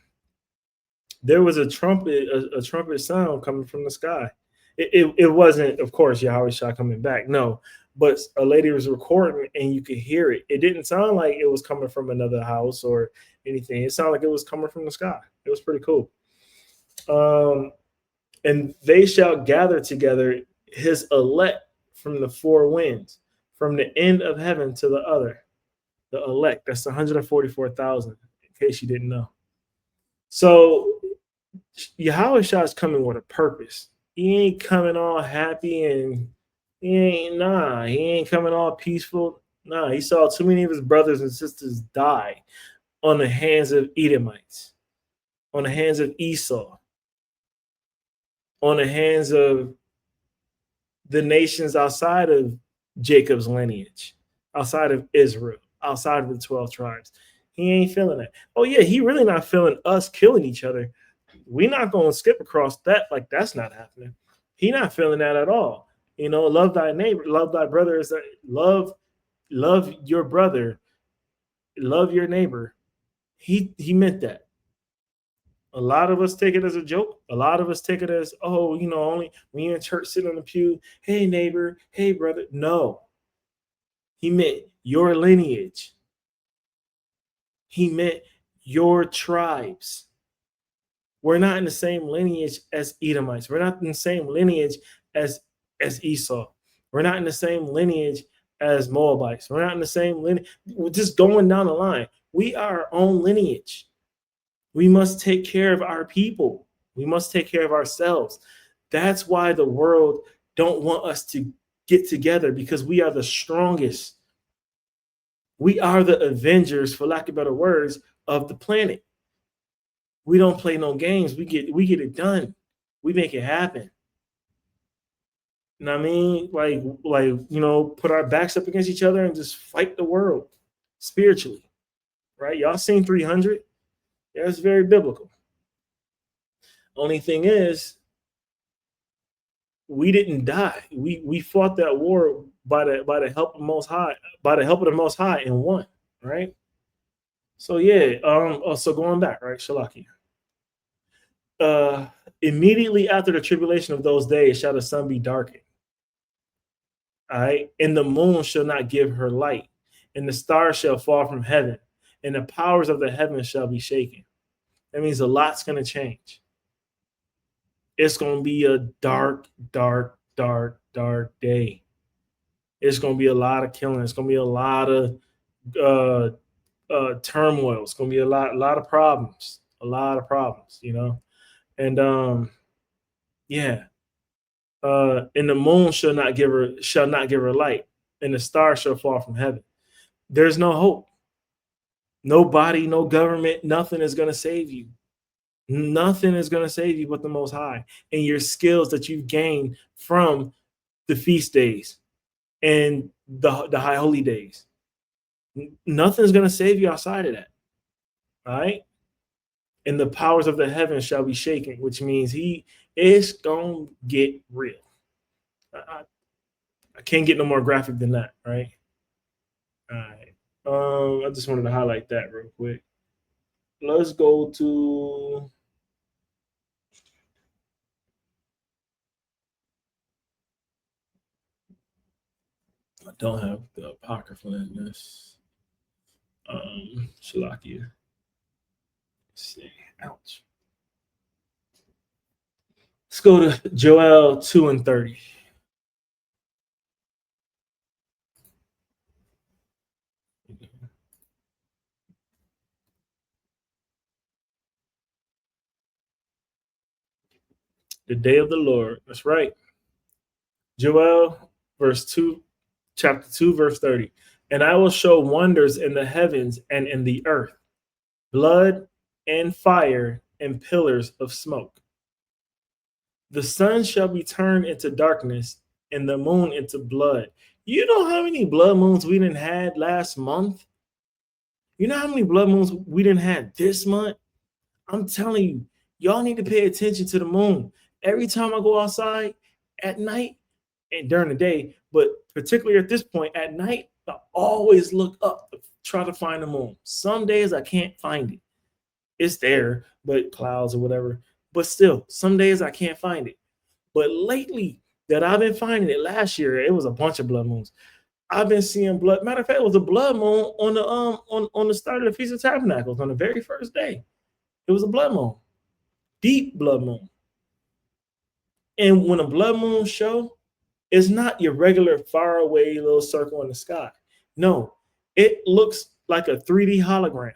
there was a trumpet sound coming from the sky. It wasn't, of course, Yahweh Shah coming back. No, but a lady was recording and you could hear it. It didn't sound like it was coming from another house or anything. It sounded like it was coming from the sky. It was pretty cool. And they shall gather together his elect from the four winds, from the end of heaven to the other. The elect, that's 144,000, in case you didn't know. So Yahweh Shah is coming with a purpose. He ain't coming all happy and he ain't coming all peaceful. Nah, he saw too many of his brothers and sisters die on the hands of Edomites, on the hands of Esau, on the hands of the nations outside of Jacob's lineage, outside of Israel, outside of the 12 tribes. He ain't feeling that. Oh yeah, he really not feeling us killing each other. We're not going to skip across that like that's not happening. He not feeling that at all. Love thy neighbor, love thy brother. Love your brother, love your neighbor. He meant that. A lot of us take it as a joke. A lot of us take it as, only when you're in church sitting on the pew, hey neighbor, hey brother. No. He meant your lineage. He meant your tribes. We're not in the same lineage as Edomites. We're not in the same lineage as Esau. We're not in the same lineage as Moabites. We're not in the same lineage. We're just going down the line. We are our own lineage. We must take care of our people. We must take care of ourselves. That's why the world don't want us to get together, because we are the strongest. We are the Avengers, for lack of better words, of the planet. We don't play no games. We get it done. We make it happen. You know what I mean? Put our backs up against each other and just fight the world spiritually. Right? Y'all seen 300? Yeah, it's very biblical. Only thing is, we didn't die. We fought that war by the help of the Most High, and won. Right? So yeah. So going back, right? Shalaki. Immediately after the tribulation of those days shall the sun be darkened. All right, and the moon shall not give her light, and the stars shall fall from heaven, and the powers of the heavens shall be shaken. That means a lot's going to change. It's going to be a dark, dark, dark, dark day. It's going to be a lot of killing. It's going to be a lot of turmoil. It's going to be a lot of problems. A lot of problems, And yeah. And the moon shall not give her light, and the stars shall fall from heaven. There's no hope. Nobody, no government, nothing is going to save you. Nothing is going to save you but the Most High and your skills that you've gained from the feast days and the high holy days. Nothing's going to save you outside of that. All right. And the powers of the heavens shall be shaken, which means it's going to get real. I can't get no more graphic than that. Right. All right. I just wanted to highlight that real quick. Let's go to I don't have the Apocrypha in this. Shalakia. Let's see. Ouch. Let's go to Joel 2:30. The day of the Lord. That's right. Joel chapter 2, verse 30. And I will show wonders in the heavens and in the earth, blood and fire and pillars of smoke. The sun shall be turned into darkness and the moon into blood. You know how many blood moons we didn't had last month? You know how many blood moons we didn't have this month? I'm telling you, y'all need to pay attention to the moon. Every time I go outside at night and during the day, but particularly at this point at night, I always look up to try to find the moon. Some days I can't find it. It's there, but clouds or whatever. But still, some days I can't find it. But lately that I've been finding it, last year, it was a bunch of blood moons. I've been seeing blood. Matter of fact, it was a blood moon on the start of the Feast of Tabernacles on the very first day. It was a blood moon, deep blood moon. And when a blood moon show, it's not your regular far away little circle in the sky. No, it looks like a 3D hologram.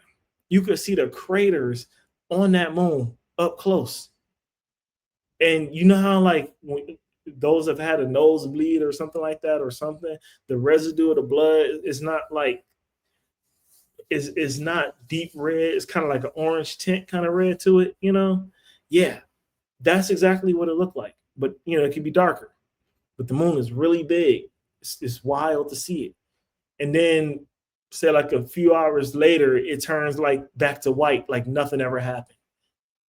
You could see the craters on that moon up close. And you know how like when those have had a nosebleed or something like that or something, the residue of the blood is not like is not deep red. It's kind of like an orange tint kind of red to it, you know? Yeah, that's exactly what it looked like. But, you know, it can be darker. But the moon is really big. It's wild to see it. And then, say like a few hours later, it turns like back to white, like nothing ever happened.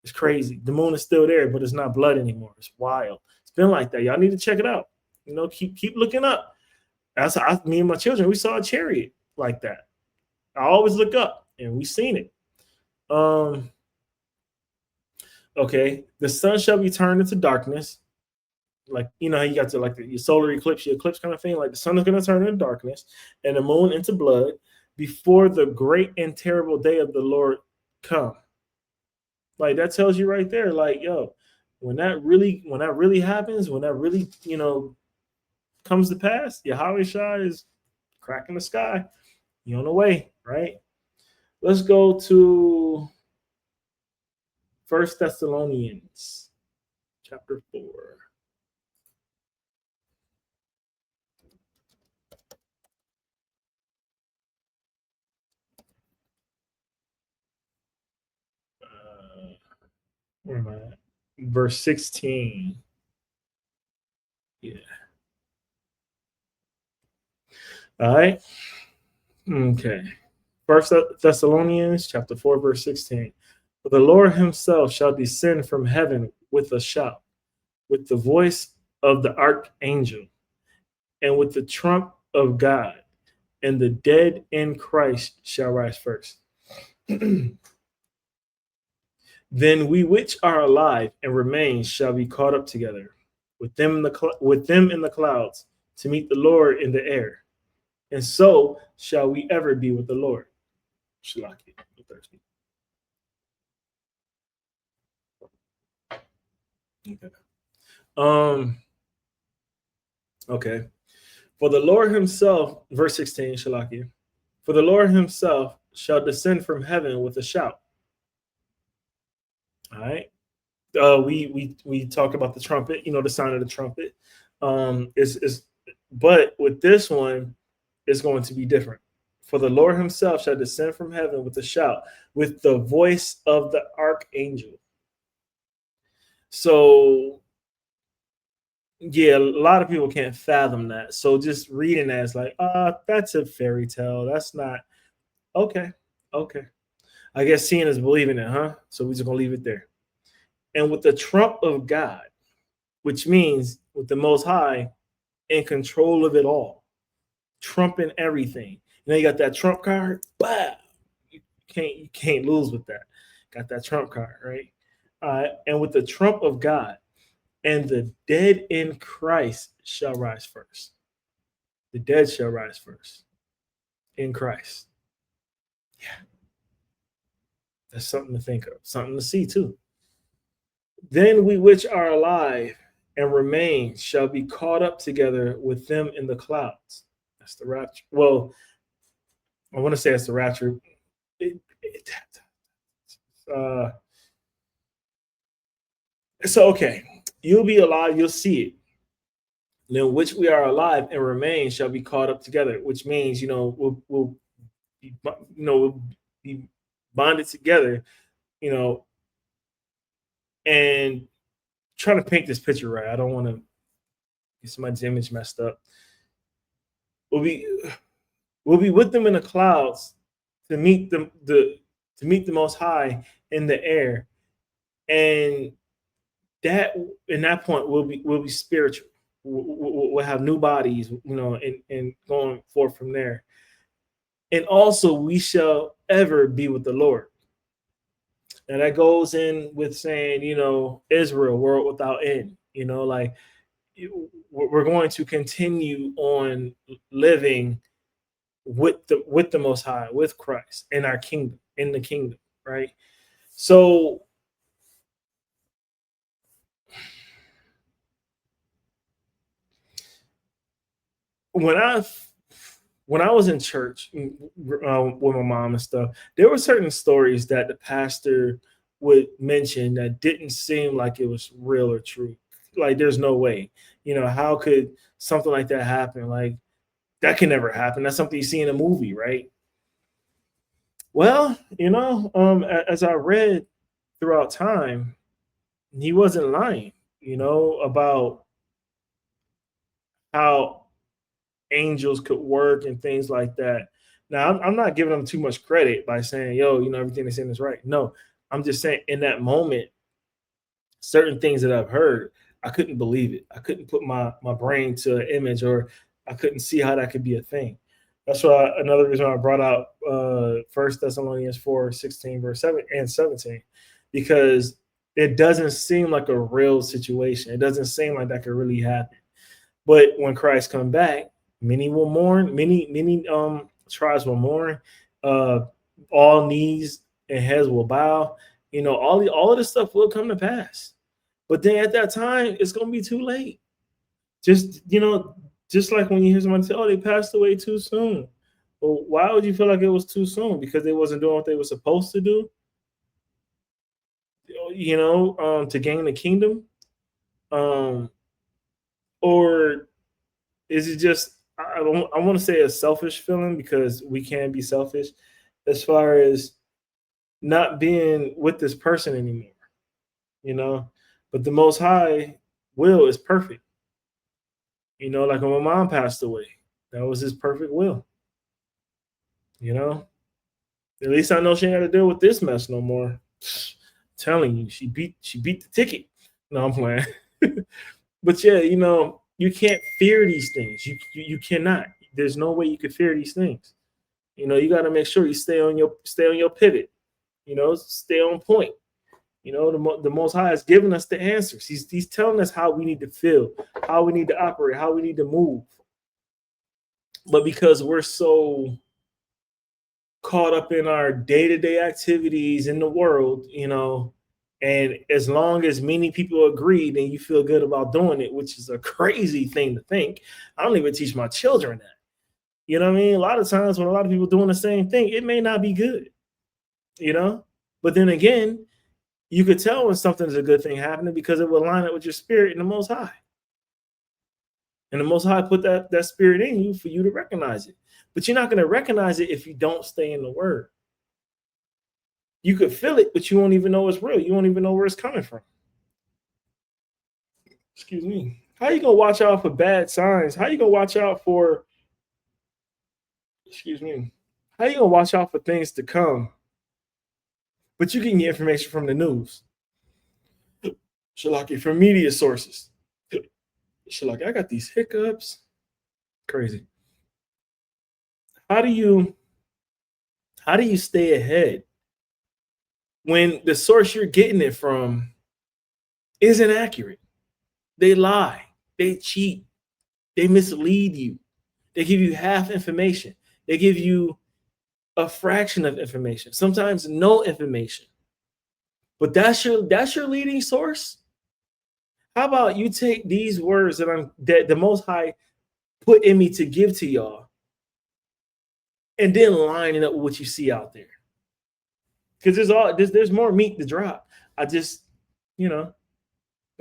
It's crazy. The moon is still there, but it's not blood anymore. It's wild. It's been like that. Y'all need to check it out. You know, keep looking up. That's how me and my children, we saw a chariot like that. I always look up, and we seen it. Okay, the sun shall be turned into darkness. Like, you know, you got to like your solar eclipse, your eclipse kind of thing. Like the sun is going to turn into darkness and the moon into blood before the great and terrible day of the Lord come. Like that tells you right there, like, yo, when that really happens, when that really, you know, comes to pass, Yahweh Shah is cracking the sky. You're on the way, right? Let's go to 1 Thessalonians chapter 4. Where am I at? Verse 16. Yeah. All right. Okay. 1 Thessalonians chapter 4, verse 16. For the Lord himself shall descend from heaven with a shout, with the voice of the archangel, and with the trump of God, and the dead in Christ shall rise first. Then we which are alive and remain shall be caught up together with them in the clouds to meet the Lord in the air. And so shall we ever be with the Lord. Shalaki, thirsty. Okay. Okay. For the Lord himself, verse 16, Shalaki. For the Lord himself shall descend from heaven with a shout. All right. We talked about the trumpet, the sign of the trumpet. Is But with this one, it's going to be different. For the Lord himself shall descend from heaven with a shout, with the voice of the archangel. So yeah, a lot of people can't fathom that. So just reading that is like, that's a fairy tale. That's not okay. Okay. I guess seeing is believing it, huh? So we're just gonna leave it there. And with the trump of God, which means with the Most High in control of it all, trumping everything. You got that trump card. Bah! You can't lose with that. Got that trump card, right? And with the trump of God, and the dead in Christ shall rise first. The dead shall rise first in Christ. Yeah, that's something to think of, something to see too. Then we which are alive and remain shall be caught up together with them in the clouds. That's the rapture. Well, I want to say it's the rapture. So, okay, you'll be alive, you'll see it. Then which we are alive and remain shall be caught up together, which means, we'll be bonded together, and trying to paint this picture right. I don't want to get somebody's image messed up. We'll be with them in the clouds to meet the Most High in the air, and that in that point we'll be spiritual. We'll have new bodies, and going forth from there. And also we shall ever be with the Lord. And that goes in with saying, Israel, world without end. Like we're going to continue on living with the Most High, with Christ in our kingdom, in the kingdom, right? So when I was in church with my mom and stuff, there were certain stories that the pastor would mention that didn't seem like it was real or true. Like there's no way, how could something like that happen? Like that can never happen. That's something you see in a movie, right? Well, as I read throughout time, he wasn't lying, about how angels could work and things like that. Now, I'm not giving them too much credit by saying, yo, everything they're saying is right. No, I'm just saying in that moment, certain things that I've heard, I couldn't believe it. I couldn't put my brain to an image, or I couldn't see how that could be a thing. That's why another reason I brought out 1 Thessalonians 4:16, verse 7 and 17, because it doesn't seem like a real situation. It doesn't seem like that could really happen. But when Christ come back, many will mourn, many tribes will mourn, all knees and heads will bow. All of this stuff will come to pass. But then at that time, it's gonna be too late. Just like when you hear somebody say, "Oh, they passed away too soon." Well, why would you feel like it was too soon? Because they wasn't doing what they were supposed to do, to gain the kingdom, or is it just I want to say a selfish feeling, because we can be selfish as far as not being with this person anymore, but the Most High will is perfect. Like when my mom passed away, that was his perfect will. At least I know she ain't got to deal with this mess no more. Telling you, she beat the ticket. No, I'm playing. But yeah, you can't fear these things. You cannot. There's no way you could fear these things. You got to make sure you stay on your pivot. Stay on point. The Most High has given us the answers. He's telling us how we need to feel, how we need to operate, how we need to move. But because we're so caught up in our day-to-day activities in the world, and as long as many people agree, then you feel good about doing it, which is a crazy thing to think. I don't even teach my children that. You know what I mean? A lot of times when a lot of people doing the same thing, it may not be good, But then again, You could tell when something is a good thing happening because it will line up with your spirit in the Most High. And the Most High put that spirit in you for you to recognize it. But you're not going to recognize it if you don't stay in the word. You could feel it, but you won't even know it's real. You won't even know where it's coming from. Excuse me. How you going to watch out for bad signs? How you going to watch out for, excuse me, how you going to watch out for things to come? But you getting your information from the news. Shalaki, from media sources. Shalaki, I got these hiccups. Crazy. How do you stay ahead when the source you're getting it from isn't accurate? They lie, they cheat, they mislead you, they give you half information, they give you a fraction of information, sometimes no information. But that's your leading source. How about you take these words that the Most High put in me to give to y'all, and then line it up with what you see out there? Because there's more meat to drop. I just, got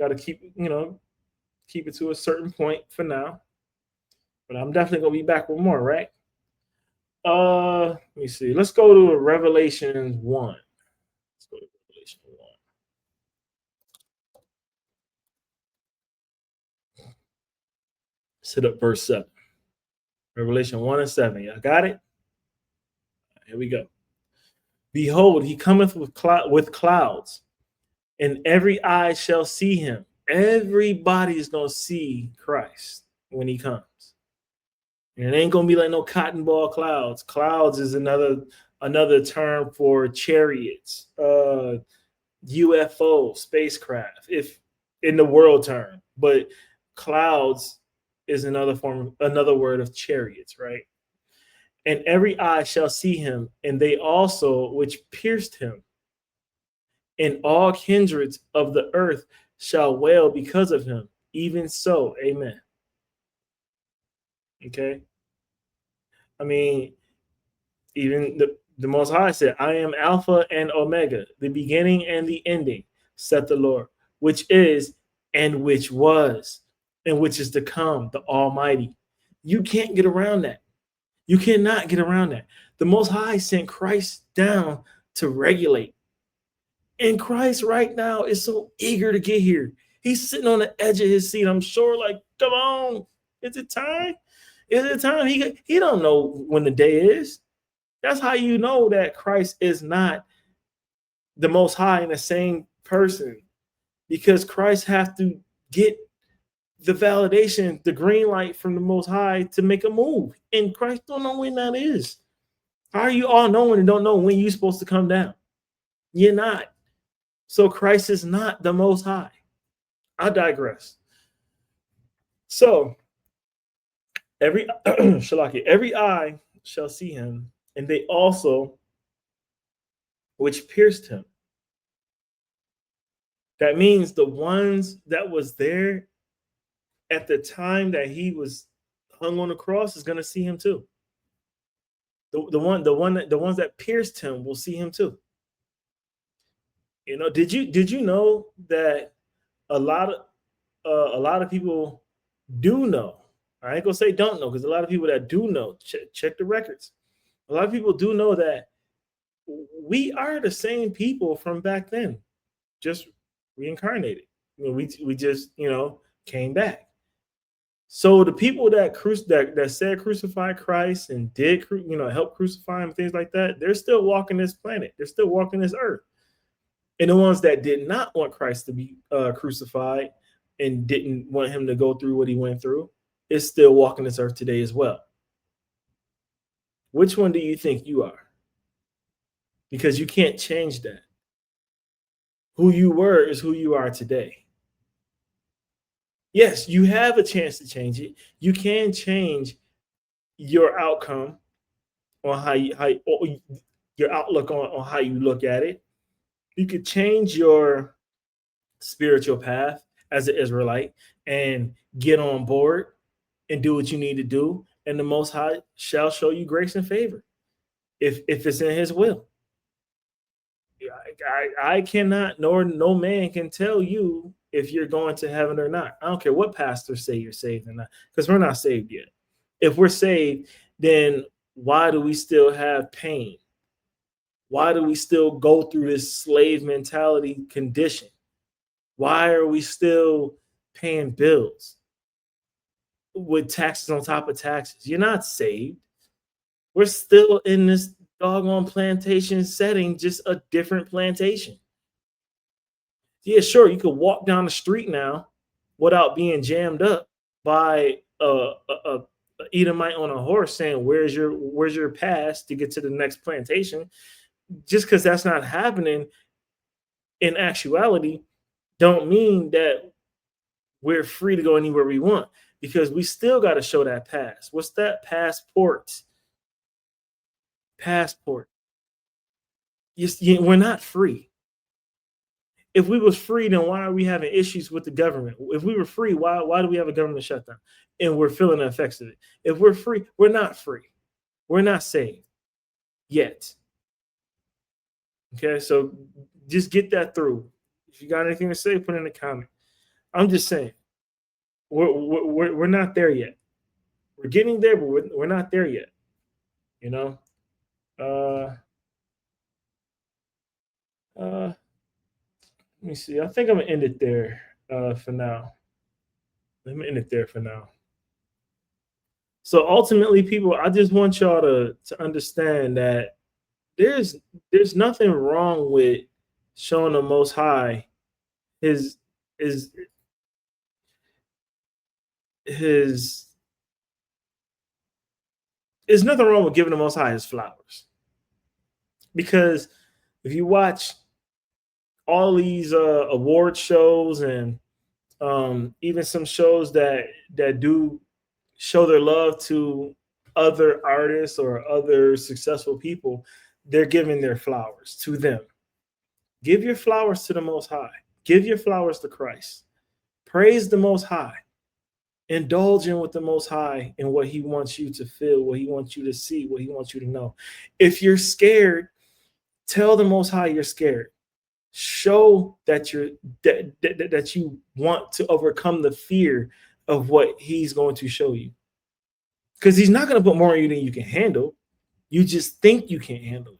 to keep it to a certain point for now. But I'm definitely gonna be back with more, right? Let me see. Let's go to Revelation 1. Let's go to Revelation 1. Set up verse 7. Revelation 1 and 7. Y'all got it? Here we go. Behold, he cometh with clouds, and every eye shall see him. Everybody is going to see Christ when he comes. And it ain't going to be like no cotton ball clouds. Clouds is another term for chariots, UFO, spacecraft, if in the world term. But clouds is another word of chariots, right? And every eye shall see him, and they also which pierced him. And all kindreds of the earth shall wail because of him. Even so, amen. Okay. I mean, even the Most High said, I am Alpha and Omega, the beginning and the ending, saith the Lord, which is and which was and which is to come, the Almighty. You can't get around that. You cannot get around that. The Most High sent Christ down to regulate. And Christ right now is so eager to get here. He's sitting on the edge of his seat. I'm sure, like, come on. Is it time? Is it time? He don't know when the day is. That's how you know that Christ is not the Most High and the same person. Because Christ has to get the validation, the green light from the Most High to make a move. And Christ don't know when that is. How are you all knowing and don't know when you're supposed to come down? You're not. So Christ is not the Most High. I digress. So every eye shall see him, and they also which pierced him. That means the ones that was there at the time that he was hung on the cross is going to see him too. The ones that pierced him will see him too. Did you know that a lot of people do know? I ain't gonna say don't know, because a lot of people that do know, check the records. A lot of people do know that we are the same people from back then, just reincarnated. We just came back. So the people that said crucify Christ and did help crucify him and things like that, they're still walking this planet. They're still walking this earth. And the ones that did not want Christ to be crucified and didn't want him to go through what he went through is still walking this earth today as well. Which one do you think you are? Because you can't change that. Who you were is who you are today. Yes, you have a chance to change it. You can change your outcome on your outlook on how you look at it. You could change your spiritual path as an Israelite and get on board and do what you need to do. And the Most High shall show you grace and favor if it's in his will. I cannot, nor no man can tell you if you're going to heaven or not. I don't care what pastors say you're saved or not, because we're not saved yet. If we're saved, then why do we still have pain? Why do we still go through this slave mentality condition? Why are we still paying bills with taxes on top of taxes? You're not saved. We're still in this doggone plantation setting, just a different plantation. Yeah, sure, you could walk down the street now without being jammed up by a Edomite on a horse saying, where's your pass to get to the next plantation? Just because that's not happening in actuality don't mean that we're free to go anywhere we want, because we still got to show that pass. What's that? Passport. We're not free. If we was free, then why are we having issues with the government? If we were free, why do we have a government shutdown and we're feeling the effects of it? If we're free, we're not free. We're not saved yet. Okay, so just get that through. If you got anything to say, put it in the comment. I'm just saying, we're not there yet. We're getting there, but we're not there yet. You know. Let me see. I think I'm gonna end it there for now. Let me end it there for now. So ultimately, people, I just want y'all to understand that there's nothing wrong with showing the Most High his there's nothing wrong with giving the Most High his flowers, because if you watch all these award shows and even some shows that do show their love to other artists or other successful people, they're giving their flowers to them. Give your flowers to the Most High. Give your flowers to Christ. Praise the Most High. Indulge in with the Most High and what he wants you to feel, what he wants you to see, what he wants you to know. If you're scared, tell the Most High you're scared. Show that that you want to overcome the fear of what he's going to show you, because he's not going to put more on you than you can handle. You just think you can't handle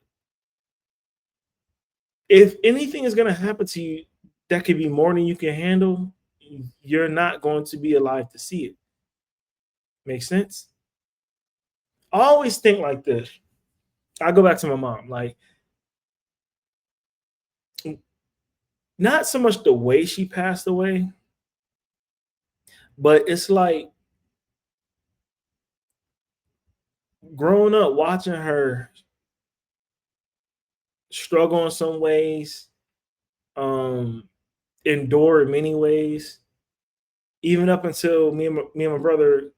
it. If anything is going to happen to you that could be more than you can handle, you're not going to be alive to see it. Make sense? I always think like this. I go back to my mom, like, not so much the way she passed away, but it's like growing up watching her struggle in some ways, endure in many ways, even up until me and my brother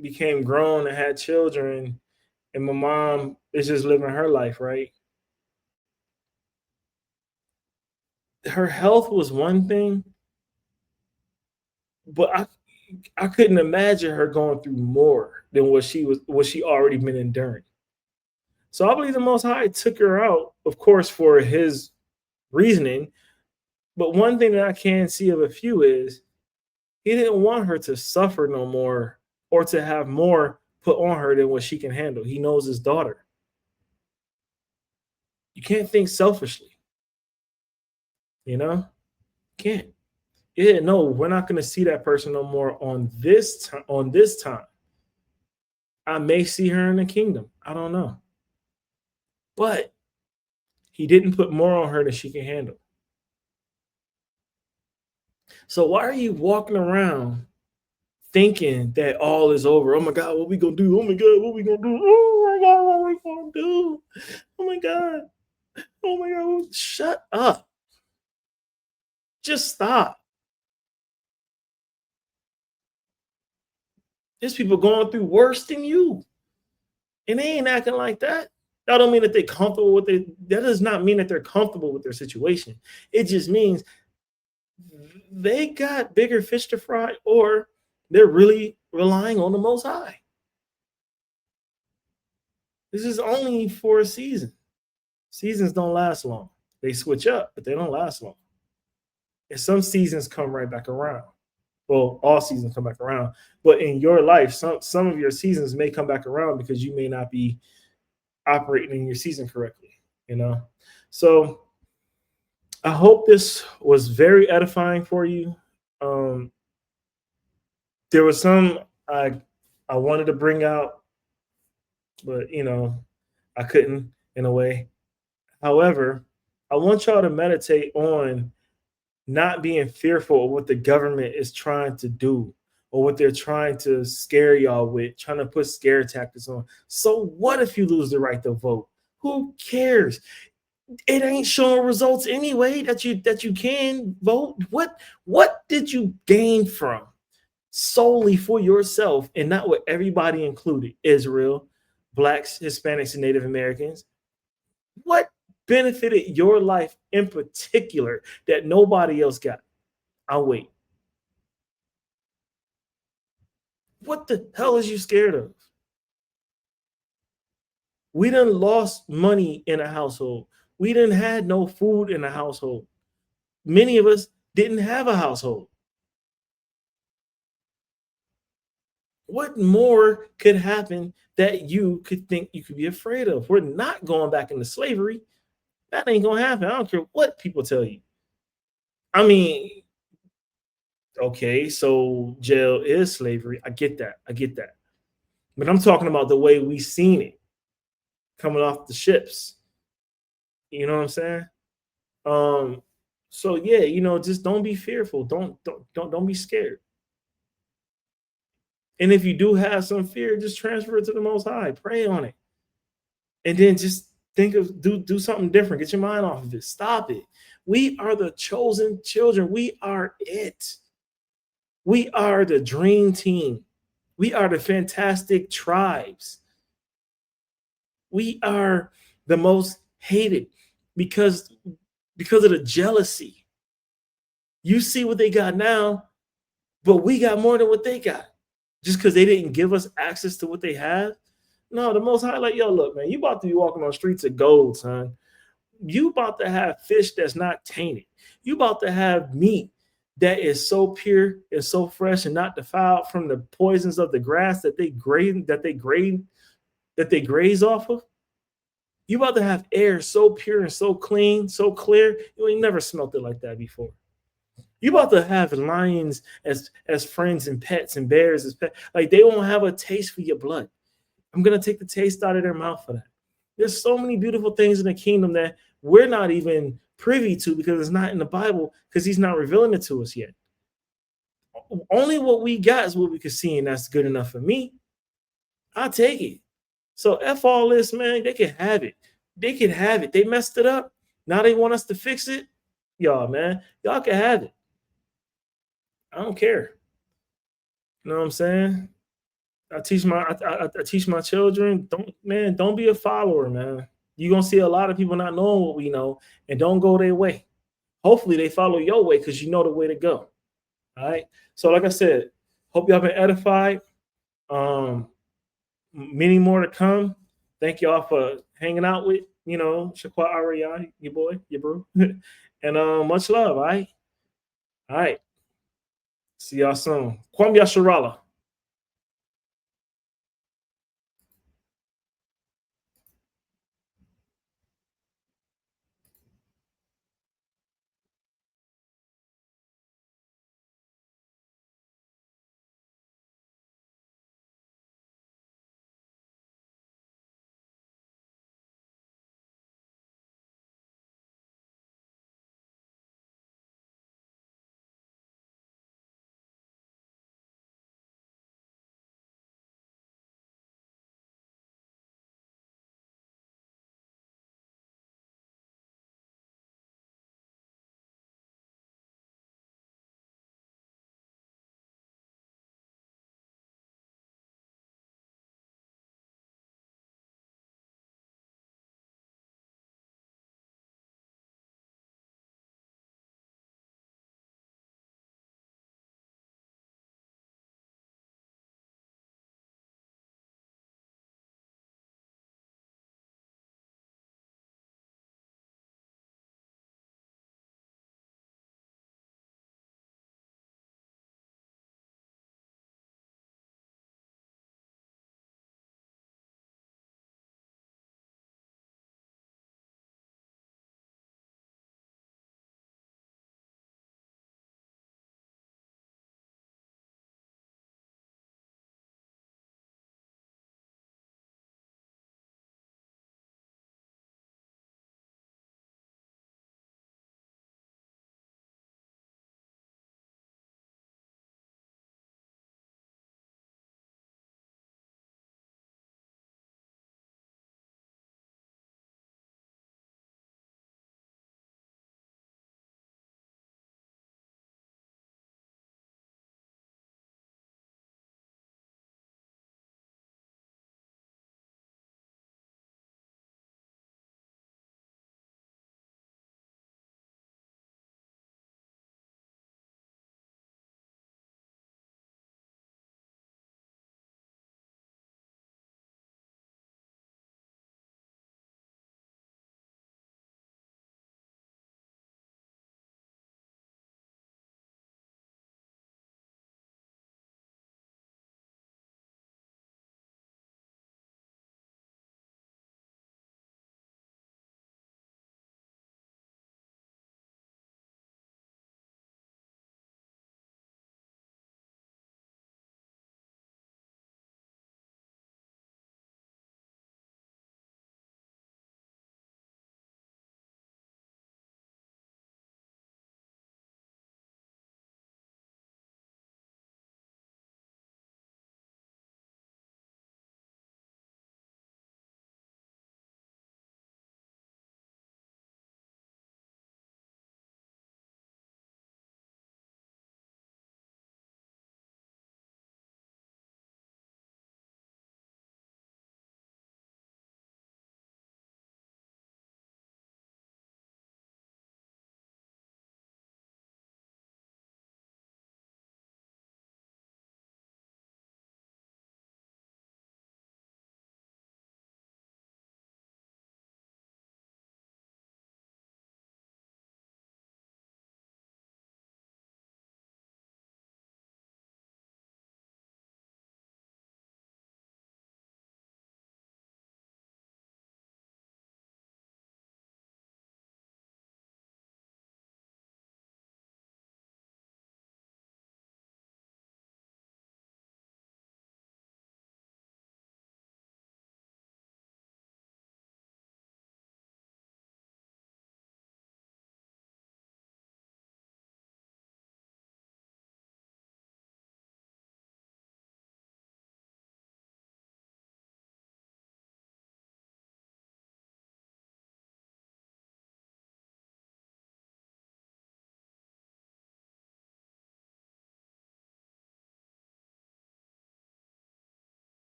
became grown and had children, and my mom is just living her life, right? Her health was one thing, but I couldn't imagine her going through more than what she already been enduring. So I believe the Most High took her out, of course, for his reasoning. But one thing that I can see of a few is he didn't want her to suffer no more or to have more put on her than what she can handle. He knows his daughter. You can't think selfishly. You know? Can't. Yeah, no, we're not going to see that person no more on this time. I may see her in the kingdom. I don't know. But he didn't put more on her than she can handle. So why are you walking around thinking that all is over? Oh my God, what we gonna do? Oh my God, what we gonna do? Oh my God, what we gonna do? Oh my God. Oh my God. Shut up. Just stop. There's people going through worse than you. And they ain't acting like that. That don't mean that they're comfortable with it. That does not mean that they're comfortable with their situation. It just means they got bigger fish to fry, or they're really relying on the Most High. This is only for a season. Seasons don't last long. They switch up, but they don't last long. And some seasons come right back around. Well, all seasons come back around, but in your life, some of your seasons may come back around because you may not be operating in your season correctly, you know. So I hope this was very edifying for you. There was some I wanted to bring out, but you know, I couldn't in a way. However, I want y'all to meditate on not being fearful of what the government is trying to do or what they're trying to scare y'all with, trying to put scare tactics on. So what if you lose the right to vote? Who cares? It ain't showing results anyway that you can vote. What did you gain from solely for yourself and not with everybody included? Israel, blacks, Hispanics, and Native Americans. What benefited your life in particular that nobody else got? I'll wait. What the hell is you scared of? We done lost money in a household. We done had no food in a household. Many of us didn't have a household. What more could happen that you could think you could be afraid of? We're not going back into slavery. That ain't gonna happen. I don't care what people tell you. I mean, okay, so jail is slavery. I get that. But I'm talking about the way we seen it coming off the ships. You know what I'm saying? So yeah, you know, just don't be fearful. Don't be scared. And if you do have some fear, just transfer it to the Most High. Pray on it. And then just think of do something different. Get your mind off of it. Stop it. We are the chosen children. We are it. We are the dream team. We are the fantastic tribes. We are the most hated because of the jealousy. You see what they got now, but we got more than what they got. Just because they didn't give us access to what they have. No, the Most High, like, yo, look, man, you about to be walking on streets of gold, son. You about to have fish that's not tainted. You about to have meat that is so pure and so fresh and not defiled from the poisons of the grass that they graze off of. You about to have air so pure and so clean, so clear. You ain't never smelt it like that before. You about to have lions as friends and pets and bears as pets. Like, they won't have a taste for your blood. I'm going to take the taste out of their mouth for that. There's so many beautiful things in the kingdom that we're not even privy to because it's not in the Bible, because he's not revealing it to us yet. Only what we got is what we can see, and that's good enough for me. I'll take it. So F all this, man. They can have it. They messed it up. Now they want us to fix it. Y'all, man. Y'all can have it. I don't care. You know what I'm saying? I teach my children, don't be a follower, man. You're gonna see a lot of people not knowing what we know and don't go their way. Hopefully they follow your way because you know the way to go. All right. So, like I said, hope y'all been edified. Many more to come. Thank y'all for hanging out with, Shaquat Ariya, your boy, your bro. And much love. All right. See y'all soon. Kwame Yasharala.